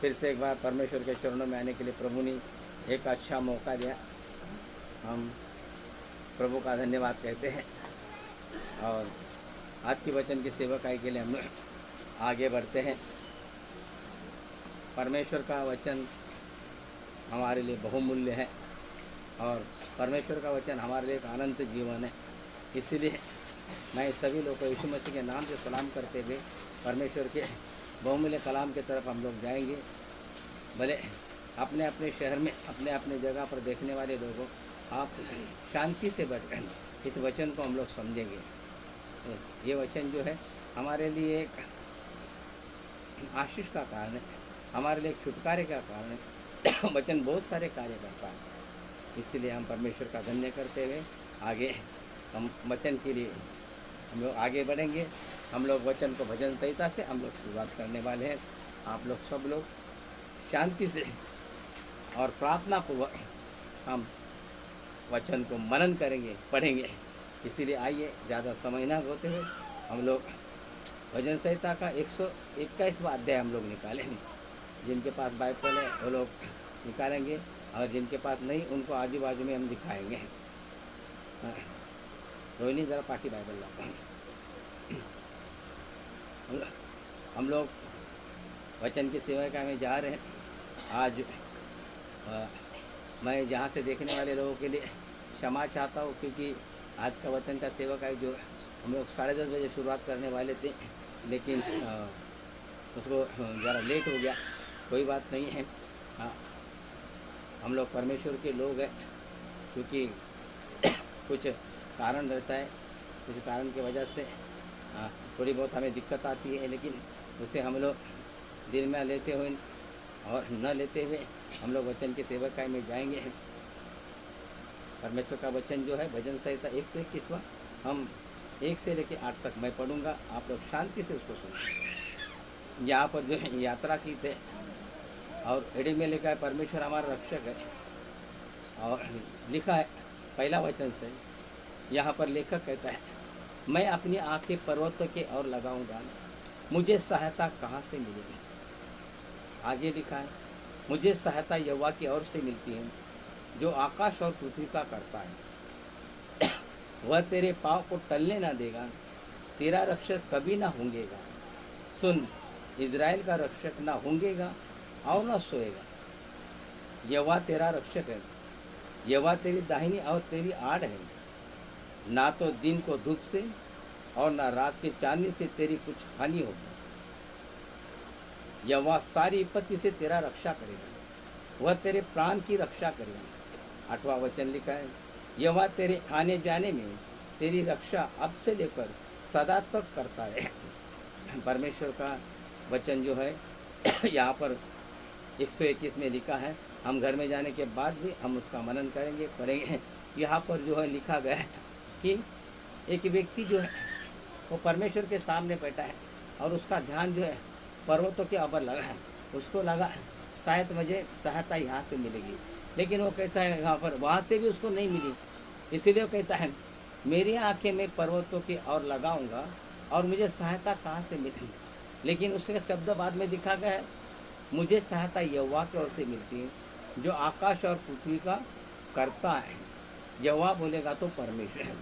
फिर से एक बार परमेश्वर के चरणों में आने के लिए प्रभु ने एक अच्छा मौका दिया। हम प्रभु का धन्यवाद कहते हैं और आज की वचन की सेवकाई के लिए हम आगे बढ़ते हैं। परमेश्वर का वचन हमारे लिए बहुमूल्य है और परमेश्वर का वचन हमारे लिए एक अनंत जीवन है। इसीलिए मैं सभी लोगों को यीशु मसीह के नाम से सलाम करते हुए परमेश्वर के बहुमूल्य कलाम की तरफ हम लोग जाएंगे। भले अपने अपने शहर में अपने अपने जगह पर देखने वाले लोगों, आप शांति से बैठकर इस वचन को हम लोग समझेंगे। ये वचन जो है हमारे लिए एक आशीष का कारण है, हमारे लिए एक छुटकारे का कारण है। वचन बहुत सारे कार्य करता है, इसलिए हम परमेश्वर का धन्य करते हुए आगे हम वचन के लिए हम लोग आगे बढ़ेंगे। हम लोग वचन को भजन संहिता से हम लोग शुरुआत करने वाले हैं। आप लोग सब लोग शांति से और प्रार्थना पूर्वक हम वचन को मनन करेंगे, पढ़ेंगे। इसीलिए आइए ज़्यादा समय ना होते हुए हम लोग भजन संहिता का 121वां अध्याय हम लोग निकालेंगे। जिनके पास बाइबल है वो लोग निकालेंगे और जिनके पास नहीं उनको आजू बाजू में हम दिखाएंगे। रोहिणी ज़रा पाठी बाइबल लाता हूँ। हम लोग वचन की सेवा में जा रहे हैं। आज मैं जहाँ से देखने वाले लोगों के लिए क्षमा चाहता हूँ, क्योंकि आज का वचन का सेवा का जो हम लोग 10:30 बजे शुरुआत करने वाले थे, लेकिन उसको ज़रा लेट हो गया। कोई बात नहीं है। हम लोग परमेश्वर के लोग हैं, क्योंकि कुछ कारण रहता है, कुछ कारण की वजह से थोड़ी बहुत हमें दिक्कत आती है, लेकिन उसे हम लोग दिल में लेते हुए और न लेते हुए हम लोग वचन की सेवकाई में जाएंगे। परमेश्वर का वचन जो है भजन संहिता 121वां, हम 1 से लेकर 8 तक मैं पढ़ूंगा, आप लोग शांति से उसको सुनिए। यहाँ पर जो है यात्रा की थे और हेडिंग में लिखा है परमेश्वर हमारा रक्षक है, और लिखा है पहला वचन से। यहाँ पर लेखक कहता है, मैं अपनी आंखें पर्वतों के ओर लगाऊंगा, मुझे सहायता कहाँ से मिलेगी। आगे लिखा है, मुझे सहायता यहोवा की ओर से मिलती है, जो आकाश और पृथ्वी का करता है। वह तेरे पाँव को टलने ना देगा, तेरा रक्षक कभी ना होंगेगा। सुन, इज़राइल का रक्षक ना होंगेगा और ना सोएगा। यहोवा तेरा रक्षक है, यहोवा तेरी दाहिनी और तेरी आड़ है। ना तो दिन को धूप से और ना रात के चांदनी से तेरी कुछ हानि होगी। यहोवा सारी विपत्ति से तेरा रक्षा करेगा, वह तेरे प्राण की रक्षा करेगा। 8वां वचन लिखा है, यहोवा तेरे आने जाने में तेरी रक्षा अब से लेकर सदा तक करता है। परमेश्वर का वचन जो है यहाँ पर 121 में लिखा है। हम घर में जाने के बाद भी हम उसका मनन करेंगे, पढ़ेंगे। यहाँ पर जो है लिखा गया है कि एक व्यक्ति जो है वो परमेश्वर के सामने बैठा है और उसका ध्यान जो है पर्वतों के ऊपर लगा है। उसको लगा शायद मुझे सहायता यहाँ से मिलेगी, लेकिन वो कहता है यहाँ पर वहाँ से भी उसको नहीं मिली। इसीलिए वो कहता है, मेरी आंखें मैं पर्वतों की ओर लगाऊंगा और मुझे सहायता कहाँ से मिलेगी। लेकिन उसका शब्द बाद में दिखा गया है, मुझे सहायता यहोवा की ओर से मिलती है, जो आकाश और पृथ्वी का करता है। यहोवा बोलेगा तो परमेश्वर है।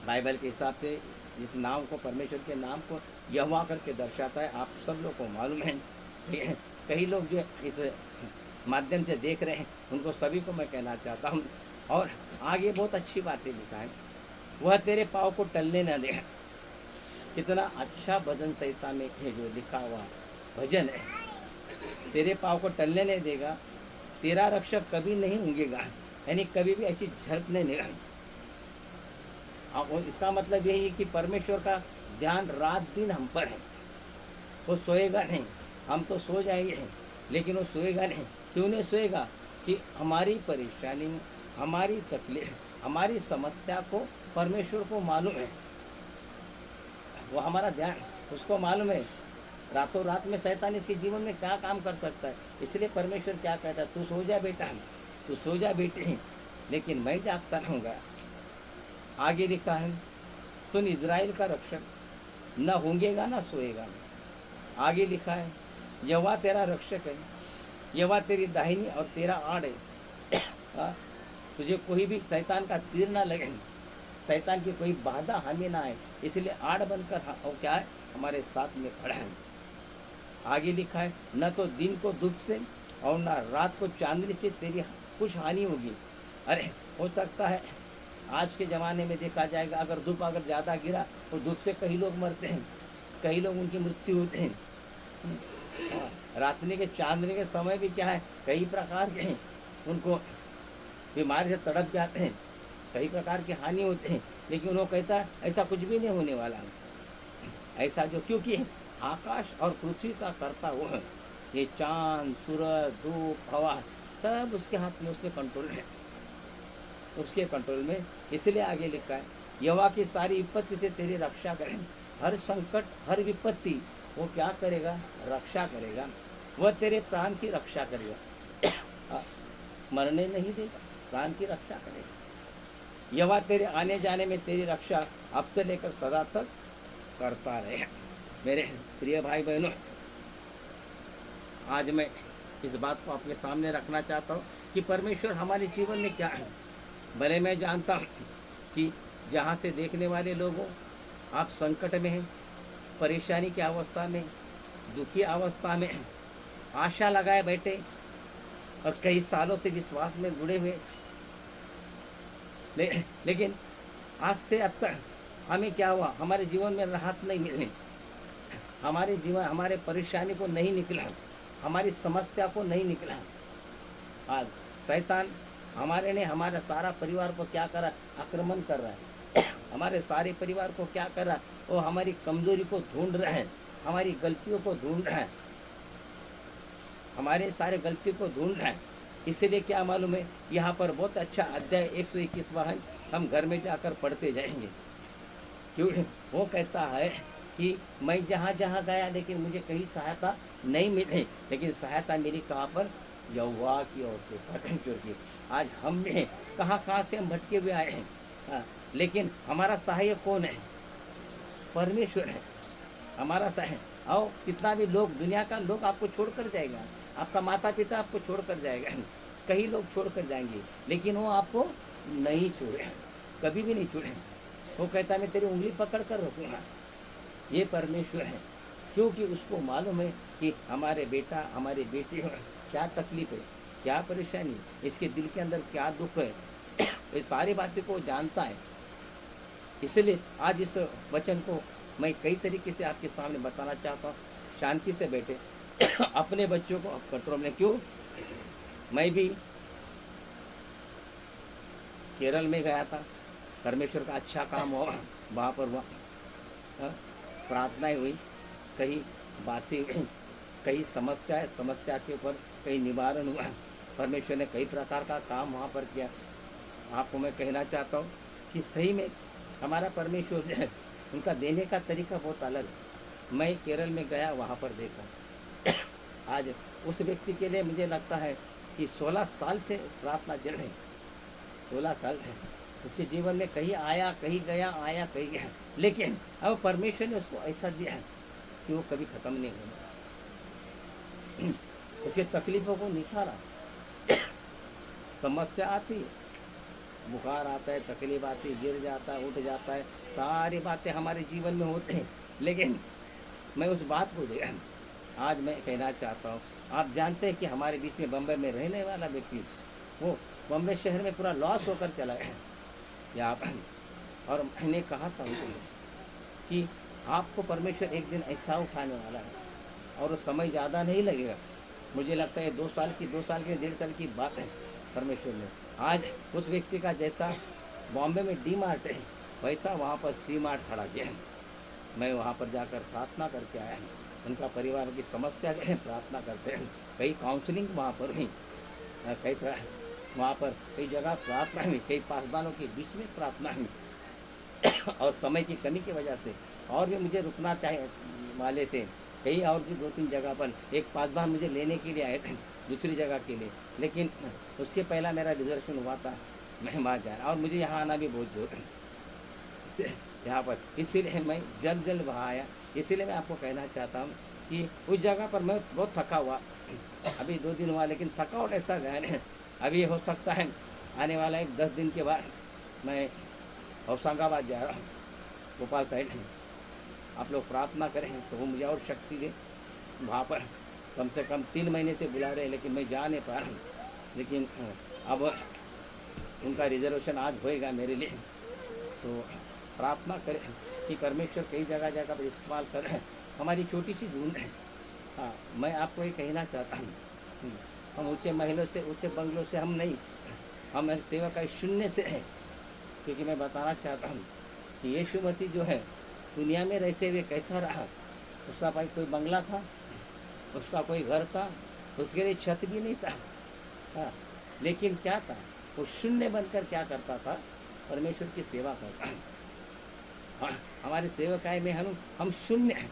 बाइबल के हिसाब से इस नाम को, परमेश्वर के नाम को यहोवा करके दर्शाता है। आप सब लोग को मालूम है। कई लोग जो इस माध्यम से देख रहे हैं, उनको सभी को मैं कहना चाहता हूँ। और आगे बहुत अच्छी बातें लिखा है, वह तेरे पाँव को टलने न दे। कितना अच्छा भजन संहिता में है जो लिखा हुआ भजन है। तेरे पाँव को टलने नहीं देगा, तेरा रक्षक कभी नहीं ऊँगेगा, यानी कभी भी ऐसी झड़पने नहीं। और इसका मतलब यही है कि परमेश्वर का ध्यान रात दिन हम पर है। वो सोएगा नहीं, हम तो सो जाएंगे, लेकिन वो सोएगा नहीं। क्यों नहीं सोएगा? कि हमारी परेशानी, हमारी तकलीफ, हमारी समस्या को परमेश्वर को मालूम है। वो हमारा ध्यान उसको मालूम है। रातों रात में शैतान इसके जीवन में क्या काम कर सकता है। इसलिए परमेश्वर क्या कहता है, तू सो जा बेटा, तू सो जा बेटे, लेकिन मैं जागता रहूँगा। आगे लिखा है, सुन, इज़राइल का रक्षक न होंगेगा ना सोएगा। आगे लिखा है, यहोवा तेरा रक्षक है, यह तेरी दाहिनी और तेरा आड़ है। हाँ, तुझे कोई भी शैतान का तीर ना लगे, शैतान की कोई बाधा हानि ना आए, इसलिए आड़ बनकर वो क्या है, हमारे साथ में खड़ा है। आगे लिखा है, न तो दिन को धूप से और न रात को चांदनी से तेरी कुछ हानि होगी। अरे हो सकता है आज के ज़माने में देखा जाएगा, अगर धूप अगर ज़्यादा गिरा तो धूप से कई लोग मरते हैं, कई लोग उनकी मृत्यु होते हैं। रात्रि के चांदनी के समय भी क्या है, कई प्रकार के उनको बीमारी से तड़प जाते हैं, कई प्रकार की हानि होते हैं, लेकिन वो कहता है ऐसा कुछ भी नहीं होने वाला है। ऐसा जो, क्योंकि आकाश और पृथ्वी का करता वो है, ये चांद सूरज धूप हवा सब उसके हाथ में, उसके कंट्रोल है, उसके कंट्रोल में। इसलिए आगे लिखा है, यहोवा की सारी विपत्ति से तेरी रक्षा करें। हर संकट हर विपत्ति वो क्या करेगा, रक्षा करेगा। वह तेरे प्राण की रक्षा करेगा, मरने नहीं देगा, प्राण की रक्षा करेगा। यहोवा तेरे आने जाने में तेरी रक्षा अब से लेकर सदा तक करता रहे। मेरे प्रिय भाई बहनों, आज मैं इस बात को आपके सामने रखना चाहता हूँ कि परमेश्वर हमारे जीवन में क्या है। भले मैं जानता हूँ कि जहाँ से देखने वाले लोगों, आप संकट में हैं, परेशानी की अवस्था में, दुखी अवस्था में, आशा लगाए बैठे और कई सालों से विश्वास में जुड़े हुए, लेकिन आज से अब तक हमें क्या हुआ, हमारे जीवन में राहत नहीं मिली, हमारे जीवन हमारे परेशानी को नहीं निकला, हमारी समस्या को नहीं निकला। आज शैतान हमारे सारा परिवार को क्या कर रहा है, आक्रमण कर रहा है। हमारे सारे परिवार को क्या कर रहा है, वो हमारी कमजोरी को ढूंढ रहा है, हमारी गलतियों को ढूंढ रहा है, हमारे सारे गलती को ढूंढ रहा है। इसीलिए क्या मालूम है, यहाँ पर बहुत अच्छा अध्याय 121वां है, हम घर में जाकर पढ़ते जाएंगे। क्योंकि वो कहता है कि मैं जहाँ जहाँ गया लेकिन मुझे कहीं सहायता नहीं मिली, लेकिन सहायता मेरी कहाँ पर, यहोवा की ओर से, परमेश्वर की। आज हम कहाँ से हम भटके हुए आए हैं, हाँ, लेकिन हमारा सहायक कौन है, परमेश्वर है हमारा सहायक। आओ, कितना भी लोग, दुनिया का लोग आपको छोड़ कर जाएगा, आपका माता पिता आपको छोड़ कर जाएगा, कई लोग छोड़ कर जाएंगे, लेकिन वो आपको नहीं छोड़े, कभी भी नहीं छोड़े। वो कहता है मैं तेरी उंगली पकड़ कर रखूँगा, ये परमेश्वर है। क्योंकि उसको मालूम है कि हमारे बेटा हमारी बेटी क्या तकलीफ है, क्या परेशानी, इसके दिल के अंदर क्या दुख है, ये सारी बातें को जानता है। इसलिए आज इस वचन को मैं कई तरीके से आपके सामने बताना चाहता हूँ। शांति से बैठे अपने बच्चों को आप कंट्रोल में। क्यों, मैं भी केरल में गया था, परमेश्वर का अच्छा काम हुआ, वहाँ पर हुआ, प्रार्थनाएं हुई, कई बातें हुई, कई समस्या के ऊपर कई निवारण हुआ, परमेश्वर ने कई प्रकार का काम वहाँ पर किया। आपको मैं कहना चाहता हूँ कि सही में हमारा परमेश्वर जो है, उनका देने का तरीका बहुत अलग है। मैं केरल में गया, वहाँ पर देखा। आज उस व्यक्ति के लिए मुझे लगता है कि 16 साल से प्रार्थना चल रही, 16 साल है उसके जीवन में, कहीं आया कहीं गया, आया कहीं गया, लेकिन अब परमेश्वर ने उसको ऐसा दिया है कि वो कभी ख़त्म नहीं होगा। उसके तकलीफ़ों को निखारा। समस्या आती है, बुखार आता है, तकलीफ आती है, गिर जाता है, उठ जाता है, सारी बातें हमारे जीवन में होते हैं, लेकिन मैं उस बात को देखा, आज मैं कहना चाहता हूँ, आप जानते हैं कि हमारे बीच में बम्बई में रहने वाला व्यक्ति, वो बम्बई शहर में पूरा लॉस होकर चला गया यहाँ पर। और मैंने कहा था उनको कि आपको परमेश्वर एक दिन ऐसा उठाने वाला है, और समय ज़्यादा नहीं लगेगा। मुझे लगता है 2 साल की 1.5 साल की बात है। परमेश्वर ने आज उस व्यक्ति का जैसा बॉम्बे में डी मार्ट है, वैसा वहाँ पर सी मार्ट खड़ा किया है। मैं वहाँ पर जाकर प्रार्थना करके आया हूँ, उनका परिवार की समस्या जो है प्रार्थना करते हैं, कई काउंसलिंग वहाँ पर हुई, कई वहाँ पर कई जगह प्रार्थना हुई, कई पासबानों के बीच में प्रार्थना हुई। और समय की कमी की वजह से और भी मुझे रुकना वाले थे, कई और भी 2-3 जगह पर, एक पासबान मुझे लेने के लिए आए थे दूसरी जगह के लिए, लेकिन उसके पहला मेरा रिजर्वेशन हुआ था, मैं वहाँ जा रहा, और मुझे यहाँ आना भी बहुत जोर है यहाँ पर, इसीलिए मैं जल्द वहाँ आया। इसीलिए मैं आपको कहना चाहता हूँ कि उस जगह पर मैं बहुत थका हुआ, अभी 2 दिन हुआ, लेकिन थकावट ऐसा गया है। अभी हो सकता है आने वाला एक 10 दिन के बाद मैं होशंगाबाद जा रहा हूँ, भोपाल साइड। आप लोग प्रार्थना करें तो वो मुझे और शक्ति दे। वहाँ पर कम से कम 3 महीने से बुला रहे हैं, लेकिन मैं जा नहीं पा रहा हूँ। लेकिन अब उनका रिजर्वेशन आज होएगा मेरे लिए, तो प्रार्थना करें कि परमेश्वर कई जगह जगह पर इस्तेमाल करें। हमारी छोटी सी ढूंढ है। हाँ, मैं आपको ये कहना चाहता हूँ, हम ऊँचे महलों से, ऊँचे बंगलों से हम नहीं, हम सेवा का शून्य से है। क्योंकि मैं बताना चाहता हूँ कि यीशु मसीह जो है दुनिया में रहते हुए कैसा रहा। उसका भाई कोई बंगला था, उसका कोई घर था, उसके लिए छत भी नहीं था। हाँ, लेकिन क्या था, वो शून्य बनकर क्या करता था, परमेश्वर की सेवा करता है। हाँ, हमारे सेवकाई में हम शून्य हैं,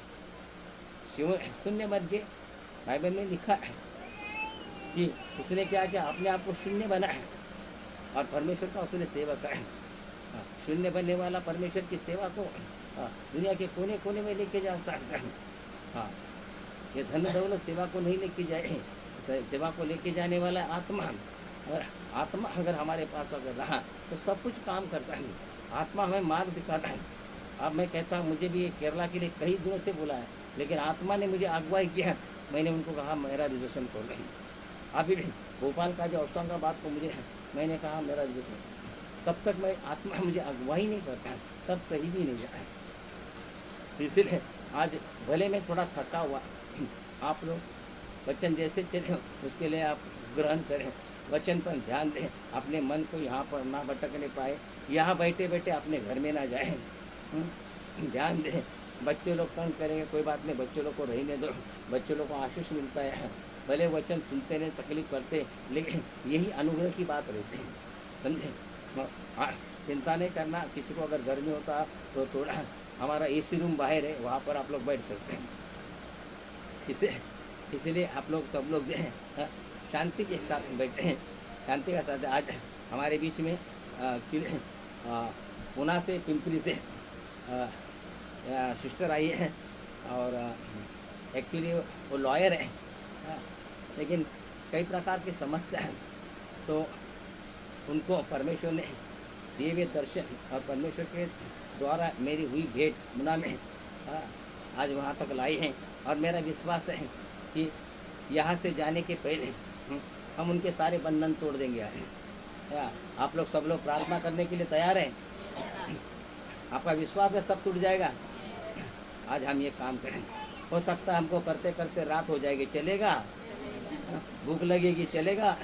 शून्य बन के बाइबल में लिखा है कि उसने क्या किया, अपने आप को शून्य बनाया और परमेश्वर का उसने सेवा करा। हाँ, शून्य बनने वाला परमेश्वर की सेवा को दुनिया के कोने कोने में लेके जाता है। हाँ, ये धन दौलत सेवा को नहीं लेके जाए, सेवा को लेके जाने वाला आत्मा। अगर आत्मा अगर हमारे पास अगर रहा तो सब कुछ काम करता है। आत्मा हमें मार्ग दिखाता है। अब मैं कहता हूँ, मुझे भी केरला के लिए कई दिनों से बुलाया, लेकिन आत्मा ने मुझे अगुवाई किया। मैंने उनको कहा मेरा रिजर्वेशन खोल रही। अभी भी भोपाल का जो होशंगाबाद को मुझे मैंने कहा मेरा रिजर्वेशन, तब तक मैं आत्मा मुझे अगुवाई नहीं करता, तब कहीं भी नहीं जाए। इसलिए आज भले मैं थोड़ा थका हुआ, आप लोग वचन जैसे चले उसके लिए आप ग्रहण करें, वचन पर ध्यान दें, अपने मन को यहाँ पर ना भटकने पाए, यहाँ बैठे बैठे अपने घर में ना जाएं। ध्यान दें, बच्चे लोग तंग करेंगे, कोई बात नहीं, बच्चे लोग को रहने दो, बच्चे लोग को आशीष मिलता है। भले वचन सुनते नहीं, तकलीफ करते, लेकिन यही अनुग्रह की बात रहती है, समझे। हाँ, चिंता नहीं करना। किसी को अगर गर्मी होता तो थोड़ा हमारा एसी रूम बाहर है, वहाँ पर आप लोग बैठ सकते हैं। इसलिए आप लोग सब लोग जो है शांति के साथ बैठे हैं, शांति के साथ। आज हमारे बीच में पुणे से, पिंपरी से सिस्टर आई है, और एक्चुअली वो लॉयर है, लेकिन कई प्रकार की समस्या है। तो उनको परमेश्वर ने दिए हुए दर्शन और परमेश्वर के द्वारा मेरी हुई भेंट पुणे में आज वहाँ तक लाई हैं। और मेरा विश्वास है कि यहाँ से जाने के पहले हम उनके सारे बंधन तोड़ देंगे। आप लोग सब लोग प्रार्थना करने के लिए तैयार हैं? आपका विश्वास है सब टूट जाएगा? आज हम ये काम करें। हो सकता है हमको करते करते रात हो जाएगी, चलेगा? भूख लगेगी, चलेगा?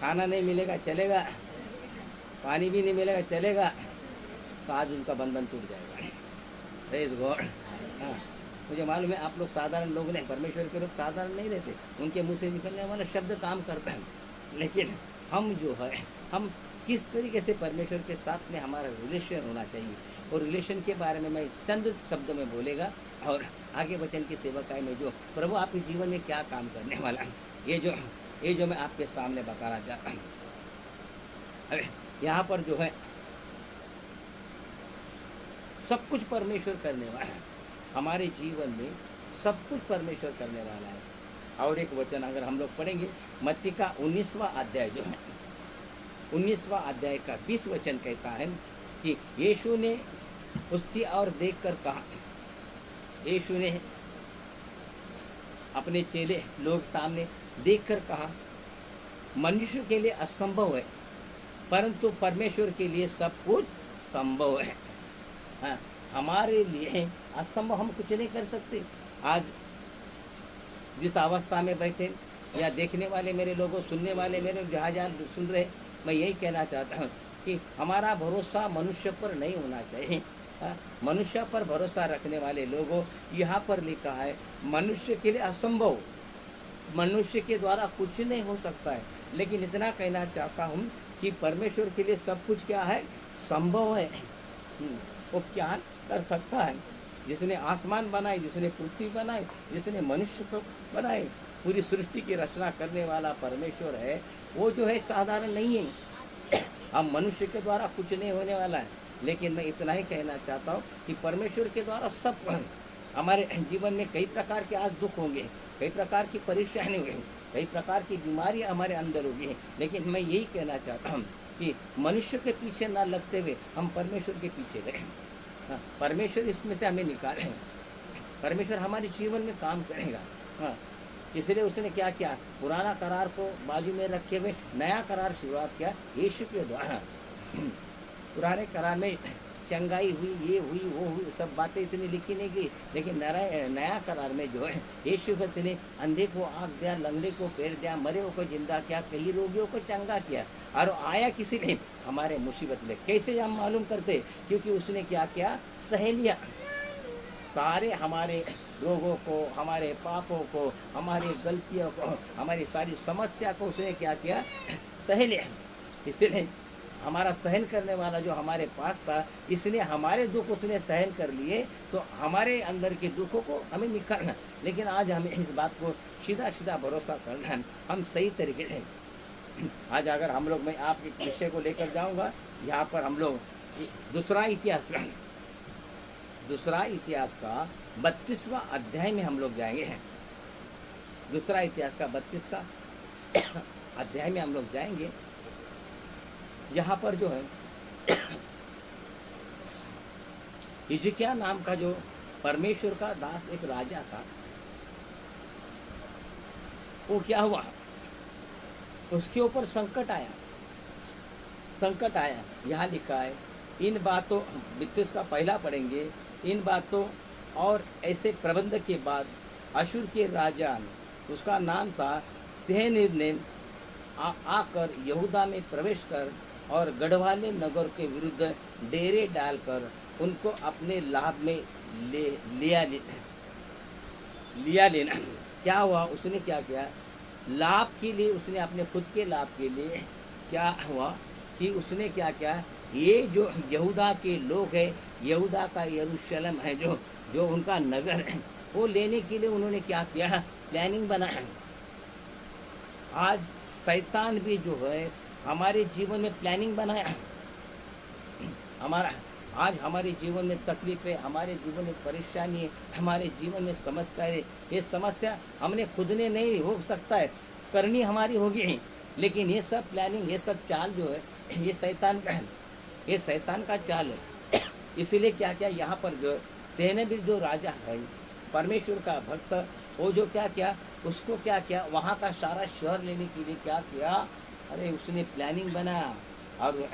खाना नहीं मिलेगा, चलेगा? पानी भी नहीं मिलेगा, चलेगा? तो आज उनका बंधन टूट जाएगा। Praise God. हाँ, मुझे मालूम है आप लोग साधारण लोग नहीं, परमेश्वर के लोग साधारण नहीं रहते, उनके मुंह से निकलने वाला शब्द काम करता है। लेकिन हम जो है, हम किस तरीके से परमेश्वर के साथ में हमारा रिलेशन होना चाहिए, और रिलेशन के बारे में मैं चंद शब्दों में बोलेगा, और आगे वचन की सेवकाई में जो प्रभु आपके जीवन में क्या काम करने वाला है, ये जो मैं आपके सामने बताना चाहता हूँ। अरे यहाँ पर जो है सब कुछ परमेश्वर करने वाला है, हमारे जीवन में सब कुछ परमेश्वर करने वाला है। और एक वचन अगर हम लोग पढ़ेंगे, मत्ती का 19वां अध्याय जो है, 19वां अध्याय का 20 वचन कहता है कि यीशु ने उसकी ओर देखकर कहा, यीशु ने अपने चेले लोग सामने देखकर कहा, मनुष्य के लिए असंभव है, परंतु परमेश्वर के लिए सब कुछ संभव है। हाँ, हमारे लिए असंभव हम कुछ नहीं कर सकते। आज जिस अवस्था में बैठे या देखने वाले मेरे लोगों, सुनने वाले मेरे जहाँ सुन रहे, मैं यही कहना चाहता हूँ कि हमारा भरोसा मनुष्य पर नहीं होना चाहिए। मनुष्य पर भरोसा रखने वाले लोगों, यहाँ पर लिखा है मनुष्य के लिए असंभव, मनुष्य के द्वारा कुछ नहीं हो सकता है। लेकिन इतना कहना चाहता हूँ कि परमेश्वर के लिए सब कुछ क्या है, संभव है। वो क्या कर सकता है? जिसने आसमान बनाए, जिसने पृथ्वी बनाई, जिसने मनुष्य को बनाए, पूरी सृष्टि की रचना करने वाला परमेश्वर है, वो जो है साधारण नहीं है। हम मनुष्य के द्वारा कुछ नहीं होने वाला है। लेकिन मैं इतना ही कहना चाहता हूँ कि परमेश्वर के द्वारा सब हमारे जीवन में कई प्रकार के आज दुख होंगे, कई प्रकार की परेशानी हुई, कई प्रकार की बीमारी हमारे अंदर होगी, लेकिन मैं यही कहना चाहता हूँ कि मनुष्य के पीछे ना लगते हुए हम परमेश्वर के पीछे रहें। हाँ, परमेश्वर इसमें से हमें निकालें, परमेश्वर हमारे जीवन में काम करेगा। हाँ, इसलिए उसने क्या किया, पुराना करार को बाजू में रखे हुए नया करार शुरुआत किया यीशु के द्वारा। पुराने करार में चंगाई हुई, ये हुई, वो हुई, सब बातें इतनी लिखी नहीं गई, लेकिन नया करार में जो है यीशु मसीह ने अंधे को आँख दिया, लंगड़े को पैर दिया, मरे को जिंदा किया, कई रोगियों को चंगा किया, और आया किसी ने हमारे मुसीबत में। कैसे हम मालूम करते, क्योंकि उसने क्या किया, सह लिया सारे हमारे रोगों को, हमारे पापों को, हमारी गलतियों को, हमारी सारी समस्या को उसने क्या किया, सह लिया। इसलिए हमारा सहन करने वाला जो हमारे पास था, इसलिए हमारे दुख उसने सहन कर लिए, तो हमारे अंदर के दुखों को हमें निकालना। लेकिन आज हमें इस बात को सीधा सीधा भरोसा करना, हम सही तरीके से आज अगर हम लोग, मैं आपके विषय को लेकर जाऊंगा, यहाँ पर हम लोग दूसरा इतिहास का 32वां अध्याय में हम लोग जाएंगे हैं। दूसरा इतिहास का 32वां अध्याय में हम लोग जाएंगे। यहाँ पर जो है हिजकिय्याह नाम का जो परमेश्वर का दास एक राजा था, वो क्या हुआ, उसके ऊपर संकट आया। यहाँ लिखा है, इन बातों 32 का पहला पढ़ेंगे, इन बातों और ऐसे प्रबंध के बाद अशूर के राजा, उसका नाम था सेहनीर ने आकर यहूदा में प्रवेश कर और गढ़वाले नगर के विरुद्ध डेरे डालकर उनको अपने लाभ में लिया लेना। क्या हुआ, उसने क्या किया, लाभ के लिए, उसने अपने खुद के लाभ के लिए क्या हुआ कि उसने क्या किया, ये जो यहूदा के लोग हैं, यहूदा का यरूशलेम है, जो उनका नगर है, वो लेने के लिए उन्होंने क्या किया, प्लानिंग बनाया। आज शैतान भी जो है हमारे जीवन में प्लानिंग बनाया। आज हमारे जीवन में तकलीफें, हमारे जीवन में परेशानी है, हमारे जीवन में समस्या है। ये समस्या हमने खुद ने नहीं, हो सकता है करनी हमारी होगी, लेकिन ये सब प्लानिंग, ये सब चाल जो है, ये शैतान का चाल है। इसीलिए क्या क्या यहाँ पर जो सेनापति जो राजा है, परमेश्वर का भक्त, वो जो क्या किया, उसको क्या किया, वहाँ का सारा शहर लेने के लिए क्या किया, अरे उसने प्लानिंग बनाया। और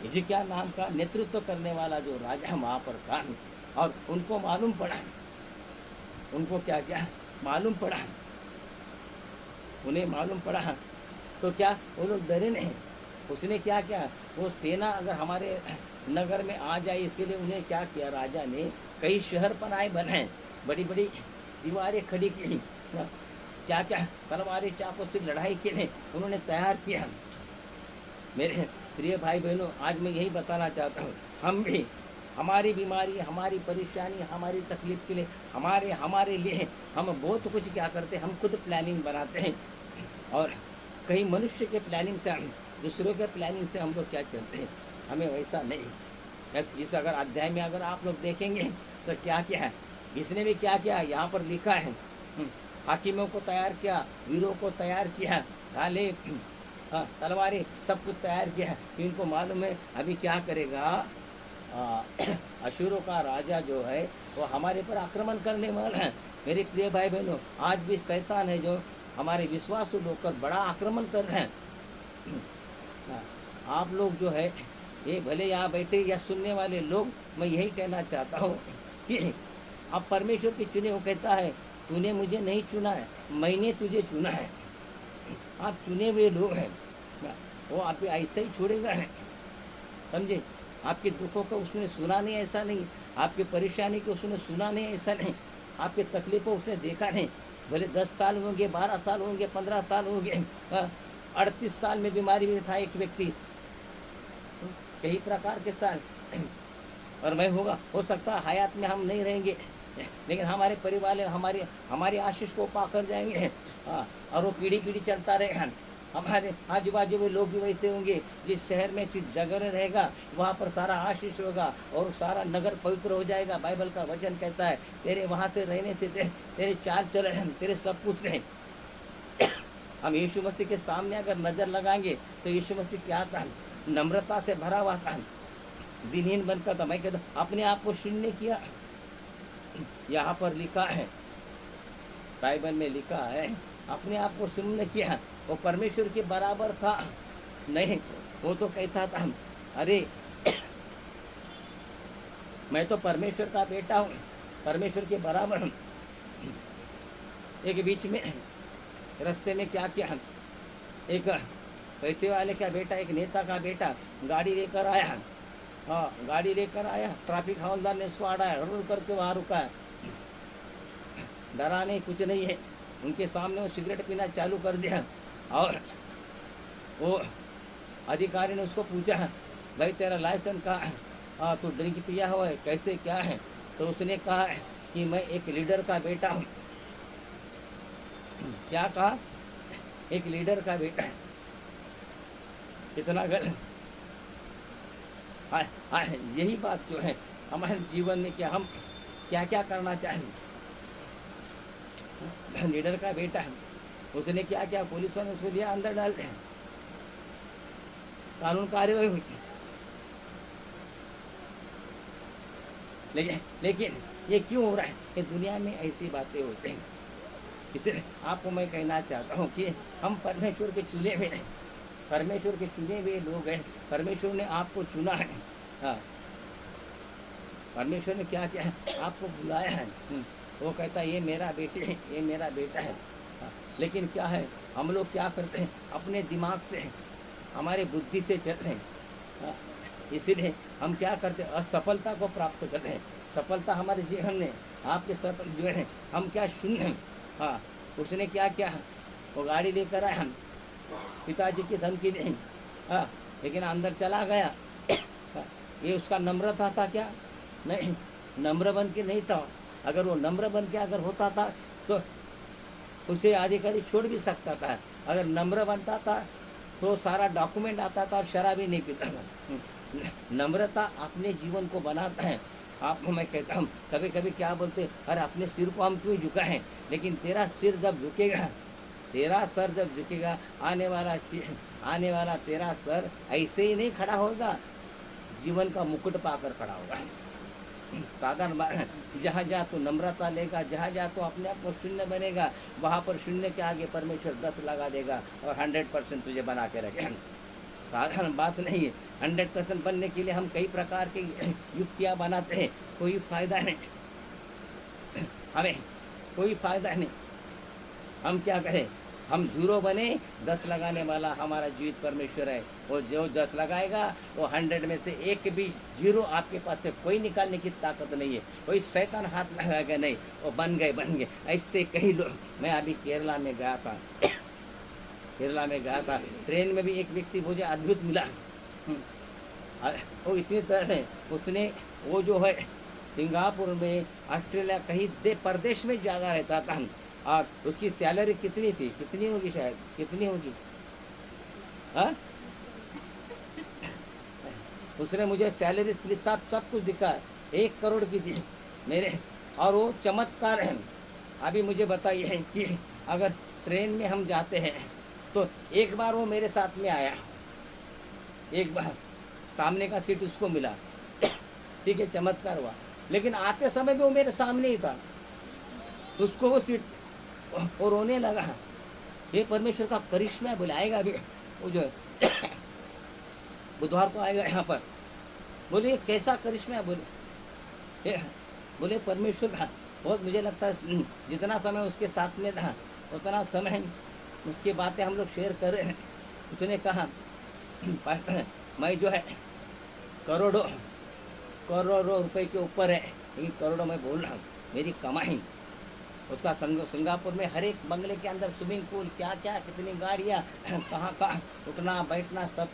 हिजकिय्याह नाम का नेतृत्व करने वाला जो राजा वहाँ पर था, और उनको मालूम पड़ा, उनको क्या क्या मालूम पड़ा, उन्हें मालूम पड़ा, तो क्या वो लोग डरे नहीं। उसने क्या किया, वो सेना अगर हमारे नगर में आ जाए, इसके लिए उन्हें क्या किया, राजा ने कई शहर बनाए, बड़ी बड़ी दीवारें खड़ी की, क्या क्या तलवारें चाकों से लड़ाई के लिए उन्होंने तैयार किया। मेरे प्रिय भाई बहनों, आज मैं यही बताना चाहता हूँ, हम भी हमारी बीमारी, हमारी परेशानी, हमारी तकलीफ के लिए, हमारे लिए हम बहुत कुछ क्या करते हैं, हम खुद प्लानिंग बनाते हैं, और कहीं मनुष्य के प्लानिंग से, दूसरों के प्लानिंग से हम लोग क्या चलते हैं, हमें वैसा नहीं। इस अगर अध्याय में अगर आप लोग देखेंगे तो क्या क्या है, इसने भी क्या किया, यहाँ पर लिखा है, हाकिमों को तैयार किया, वीरों को तैयार किया, ढाले, तलवारें, सब कुछ तैयार किया। इनको मालूम है अभी क्या करेगा, अशूरों का राजा जो है वो हमारे पर आक्रमण करने वाला है। मेरे प्रिय भाई बहनों, आज भी शैतान है जो हमारे विश्वासु लोग पर बड़ा आक्रमण कर रहे हैं। आप लोग जो है, ये भले यहाँ बैठे या सुनने वाले लोग, मैं यही कहना चाहता हूँ कि आप परमेश्वर के चुने, वो कहता है, तूने मुझे नहीं चुना है, मैंने तुझे चुना है। आप चुने हुए लोग हैं, वो आप ऐसा ही छोड़ेगा नहीं, समझे। आपके दुखों को उसने सुना नहीं, ऐसा नहीं, आपकी परेशानी को उसने सुना नहीं, ऐसा नहीं, आपके तकलीफों उसने देखा नहीं। भले 10 साल होंगे, 12 साल होंगे, 15 साल होंगे, 38 साल में बीमारी में था एक व्यक्ति, कई प्रकार के साल, और मैं हो सकता हयात में हम नहीं रहेंगे, लेकिन हमारे परिवार हमारी आशीष को पा कर जाएंगे, और वो पीढ़ी चलता रहेगा। हमारे आजू बाजू में लोग भी वैसे होंगे। जिस शहर में जिस जगह में रहेगा वहाँ पर सारा आशीष होगा और सारा नगर पवित्र हो जाएगा। बाइबल का वचन कहता है तेरे वहाँ से रहने से तेरे चाल चलन तेरे सब कुछ रहे। हम यीशु मसीह के सामने अगर नजर लगाएंगे तो यीशु मसीह क्या था, नम्रता से भरा हुआ था, दिनहीन बनकर था। मैं कहता अपने आप को शून्य किया। यहाँ पर लिखा है, बाइबल में लिखा है अपने आप को शून्य किया। वो परमेश्वर के बराबर था नहीं, वो तो कहता था अरे मैं तो परमेश्वर का बेटा हूँ, परमेश्वर के बराबर हूँ। एक बीच में रास्ते में क्या किया, एक पैसे वाले का बेटा, एक नेता का बेटा गाड़ी लेकर आया। हाँ, गाड़ी लेकर आया, ट्रैफिक हवलदार ने उसको आड़ा है, रुक करके वहाँ रुका है। डरा नहीं, कुछ नहीं है। उनके सामने वो सिगरेट पीना चालू कर दिया और वो अधिकारी ने उसको पूछा भाई तेरा लाइसेंस कहाँ है, हाँ तू ड्रिंक पिया हुआ है, कैसे क्या है? तो उसने कहा कि मैं एक लीडर का बेटा हूँ। क्या कहा? एक लीडर का बेटा है। कितना गलत। यही बात जो है हमारे जीवन में, क्या हम क्या क्या करना चाहें। लीडर का बेटा है, उसने क्या क्या, पुलिस वाले उसको लिया अंदर डालते हैं, कानून कार्यवाही हुई। लेकिन ये क्यों हो रहा है? ये दुनिया में ऐसी बातें होती हैं। इसलिए आपको मैं कहना चाहता हूँ कि हम परमेश्वर के चुने हुए हैं, परमेश्वर के चुने हुए लोग हैं। परमेश्वर ने आपको चुना है। हाँ, परमेश्वर ने क्या किया है, आपको बुलाया है। वो कहता है ये मेरा बेटी है, ये मेरा बेटा है। हाँ, लेकिन क्या है, हम लोग क्या करते हैं, अपने दिमाग से, हमारे बुद्धि से चलते हैं। हाँ, इसीलिए हम क्या करते हैं, असफलता को प्राप्त करते हैं। सफलता हमारे जीवन में, आपके सफल जीवन है, हम क्या शून्य हैं। हाँ, उसने क्या किया, वो गाड़ी लेकर आया, पिताजी की धमकी दी। हाँ, लेकिन अंदर चला गया। हाँ, ये उसका नम्रता था क्या? नहीं, नम्र बन के नहीं था। अगर वो नम्र बन के अगर होता था तो उसे अधिकारी छोड़ भी सकता था। अगर नम्र बनता था तो सारा डॉक्यूमेंट आता था और शराब ही नहीं पीता था। नम्रता अपने जीवन को बनाता है। आपको मैं कहता हूँ, कभी कभी क्या बोलते, अरे अपने सिर को हम क्यों झुकाएं? लेकिन तेरा सिर जब झुकेगा, तेरा सर जब झुकेगा, आने वाला तेरा सर ऐसे ही नहीं खड़ा होगा, जीवन का मुकुट पाकर खड़ा होगा। साधारण बात, जहाँ जहाँ तो नम्रता लेगा, जहाँ जहाँ तो अपने आप को शून्य बनेगा, वहाँ पर शून्य के आगे परमेश्वर 10 लगा देगा और 100% तुझे बना के रखेगा। साधारण बात नहीं है। 100% बनने के लिए हम कई प्रकार की युक्तियाँ बनाते हैं, कोई फायदा नहीं, हमें कोई फायदा नहीं। हम क्या करें, हम 0 बने, 10 लगाने वाला हमारा जीवित परमेश्वर है। वो जो 10 लगाएगा वो 100 में से एक भी 0 आपके पास से कोई निकालने की ताकत नहीं है। कोई शैतान हाथ लगाएगा नहीं। वो बन गए। ऐसे कई लोग, मैं अभी केरला में गया था, ट्रेन में भी एक व्यक्ति मुझे अद्भुत मिला। वो इतनी तरह है, उसने वो जो है सिंगापुर में, ऑस्ट्रेलिया, कहीं प्रदेश में ज़्यादा रहता था और उसकी सैलरी कितनी थी, कितनी होगी शायद, कितनी होगी? हाँ, उसने मुझे सैलरी स्लिप सब कुछ दिखा, 1 करोड़ की थी मेरे। और वो चमत्कार है। अभी मुझे बताइए कि अगर ट्रेन में हम जाते हैं तो एक बार वो मेरे साथ में आया, एक बार सामने का सीट उसको मिला, ठीक है, चमत्कार हुआ। लेकिन आते समय भी वो मेरे सामने ही था, उसको वो सीट, और रोने लगा। ये परमेश्वर का करिश्मा है। बुलाएगा अभी, वो जो है बुधवार को आएगा यहाँ पर। बोले ये कैसा करिश्मा है? बोले परमेश्वर का। बहुत मुझे लगता है जितना समय उसके साथ में था उतना समय उसकी बातें हम लोग शेयर कर रहे हैं। उसने कहा मैं जो है करोड़ों रुपए के ऊपर है, लेकिन करोड़ों में बोल रहा हूँ, मेरी कमाई। उसका सिंगापुर में हर एक बंगले के अंदर स्विमिंग पूल, क्या क्या, कितनी गाड़ियाँ, कहाँ उठना बैठना, सब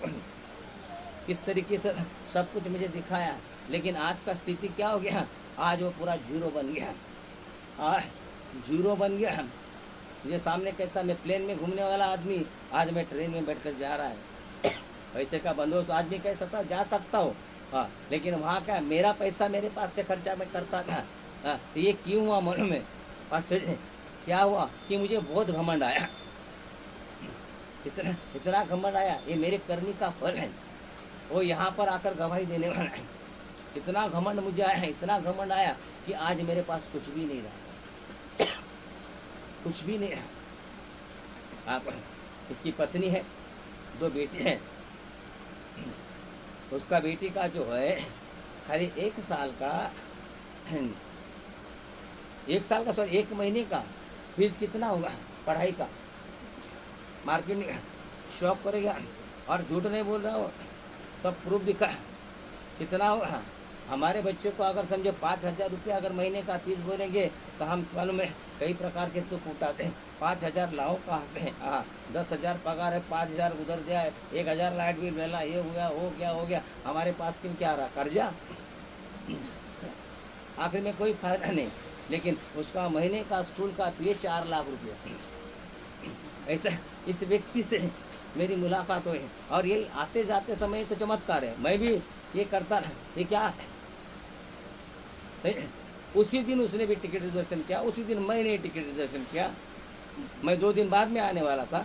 किस तरीके से सब कुछ मुझे दिखाया। लेकिन आज का स्थिति क्या हो गया, आज वो पूरा 0 बन गया। आज 0 बन गया। मुझे सामने कहता मैं प्लेन में घूमने वाला आदमी आज मैं ट्रेन में बैठकर जा रहा है। पैसे का बंदोबस्त आदमी कह सकता जा सकता हो, हाँ, लेकिन वहाँ का मेरा पैसा मेरे पास से खर्चा मैं करता था। हाँ, तो ये क्यों हुआ मन में? पास्टर जी, क्या हुआ कि मुझे बहुत घमंड आया, इतना इतना घमंड आया, ये मेरे करनी का फल है, वो यहाँ पर आकर गवाही देने वाला है। इतना घमंड मुझे आया, इतना घमंड आया कि आज मेरे पास कुछ भी नहीं रहा, कुछ भी नहीं रहा। आप इसकी पत्नी है, 2 बेटे हैं। उसका बेटी का जो है खाली 1 साल का, 1 साल का सॉरी 1 महीने का फीस कितना होगा पढ़ाई का, मार्केट में शॉप करेगा, और झूठ नहीं बोल रहा हो, सब प्रूफ दिखा, कितना होगा। हमारे बच्चों को अगर समझो 5,000 रुपये अगर महीने का फीस बोलेंगे तो हम मालूम है कई प्रकार के तुक उठाते हैं। 5,000 लाओ कहाँ से? हाँ, 10,000 पगार है, 5,000 उधर जाए, 1,000 लाइट बिल मिला, ये हो गया, हो गया। हमारे पास क्यों क्या रहा? कर्जा। आखिर में कोई फायदा नहीं, लेकिन उसका महीने का स्कूल का फीस 4 लाख रुपये। ऐसा इस व्यक्ति से मेरी मुलाकात हुई, और यही आते जाते समय तो चमत्कार है। मैं भी ये करता रहा, ये क्या है? उसी दिन उसने भी टिकट रिजर्वेशन किया, उसी दिन मैंने टिकट रिजर्वेशन किया। मैं 2 दिन बाद में आने वाला था,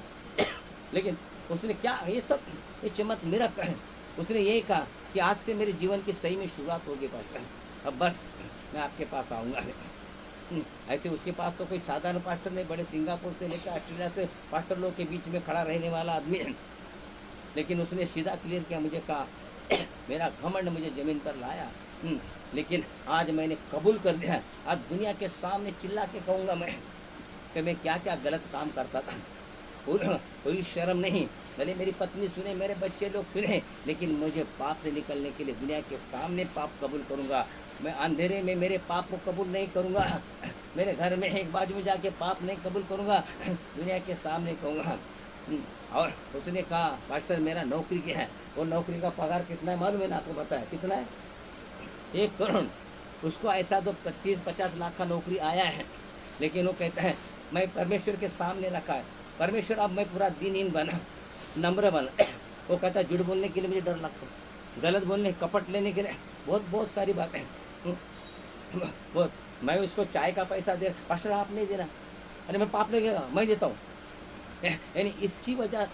लेकिन उसने क्या ये सब ये चमत्कार मेरा है। उसने यही कहा कि आज से मेरे जीवन की सही में शुरुआत होगी पास्टर, अब बस मैं आपके पास आऊँगा। ऐसे उसके पास तो कोई साधारण पास्टर नहीं, बड़े सिंगापुर से लेकर ऑस्ट्रेलिया से पास्टर लोग के बीच में खड़ा रहने वाला आदमी है। लेकिन उसने सीधा क्लियर किया, मुझे कहा मेरा घमंड मुझे ज़मीन पर लाया, लेकिन आज मैंने कबूल कर दिया। आज दुनिया के सामने चिल्ला के कहूँगा मैं कि मैं क्या क्या गलत काम करता था। कोई शर्म नहीं, भले मेरी पत्नी सुने, मेरे बच्चे लोग सुने, लेकिन मुझे पाप से निकलने के लिए दुनिया के सामने पाप कबूल करूँगा। मैं अंधेरे में मेरे पाप को कबूल नहीं करूँगा, मेरे घर में एक बाजू में जाके पाप नहीं कबूल करूँगा, दुनिया के सामने कहूँगा। और उसने कहा पास्टर मेरा नौकरी क्या है? वो नौकरी का पगार कितना है मालूम है ना? आपको पता है कितना है? 1 करोड़। उसको ऐसा तो 30-50 लाख का नौकरी आया है, लेकिन वो कहता है मैं परमेश्वर के सामने रखा है, परमेश्वर अब मैं पूरा दीनहीन बना, नम्र बना। वो कहता है झूठ बोलने के लिए मुझे डर लगता है, गलत बोलने, कपट लेने के लिए बहुत सारी बातें। बहुत मैं उसको चाय का पैसा दे, पास्टर आप नहीं देना, अरे मैं पाप नहीं देगा, मैं देता हूँ। यानी इसकी वजह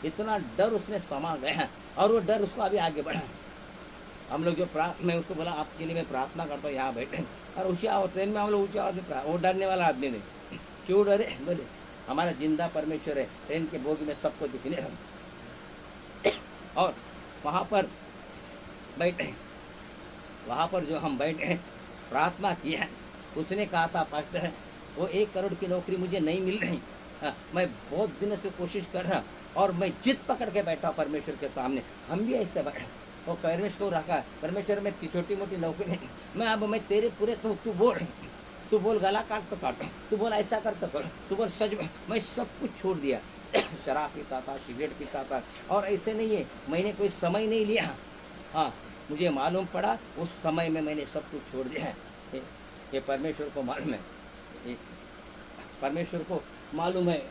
इतना डर उसमें समा गया, और वो डर उसको अभी आगे बढ़ा। हम लोग जो मैं उसको बोला आपके लिए मैं प्रार्थना करता हूँ, यहाँ बैठे, और ऊँची आवाज़ ट्रेन में हम लोग ऊँची आवाज़ में, वो डरने वाला आदमी नहीं। क्यों डरे? बोले हमारा जिंदा परमेश्वर है, ट्रेन के बोगी में सबको दिखने लगा। और वहाँ पर बैठे, वहाँ पर जो हम बैठे प्रार्थना किया, उसने कहा था पास्टर वो 1 करोड़ की नौकरी मुझे नहीं मिल रही, मैं बहुत दिनों से कोशिश कर रहा, और मैं जिद पकड़ के बैठा परमेश्वर के सामने। हम भी ऐसे बैठे, वो परमेश्वर को रखा, परमेश्वर में छोटी मोटी नौकरी नहीं, मैं अब मैं तेरे पूरे तू बोल गला काट तो काट, तू बोल ऐसा कर तो कर, तू बोल सच में, मैं सब कुछ छोड़ दिया। शराब पीता था, सिगरेट पीता था, और ऐसे नहीं है मैंने कोई समय नहीं लिया। हाँ, मुझे मालूम पड़ा उस समय में मैंने सब कुछ छोड़ दिया है। ये परमेश्वर को मालूम है, परमेश्वर को मालूम है।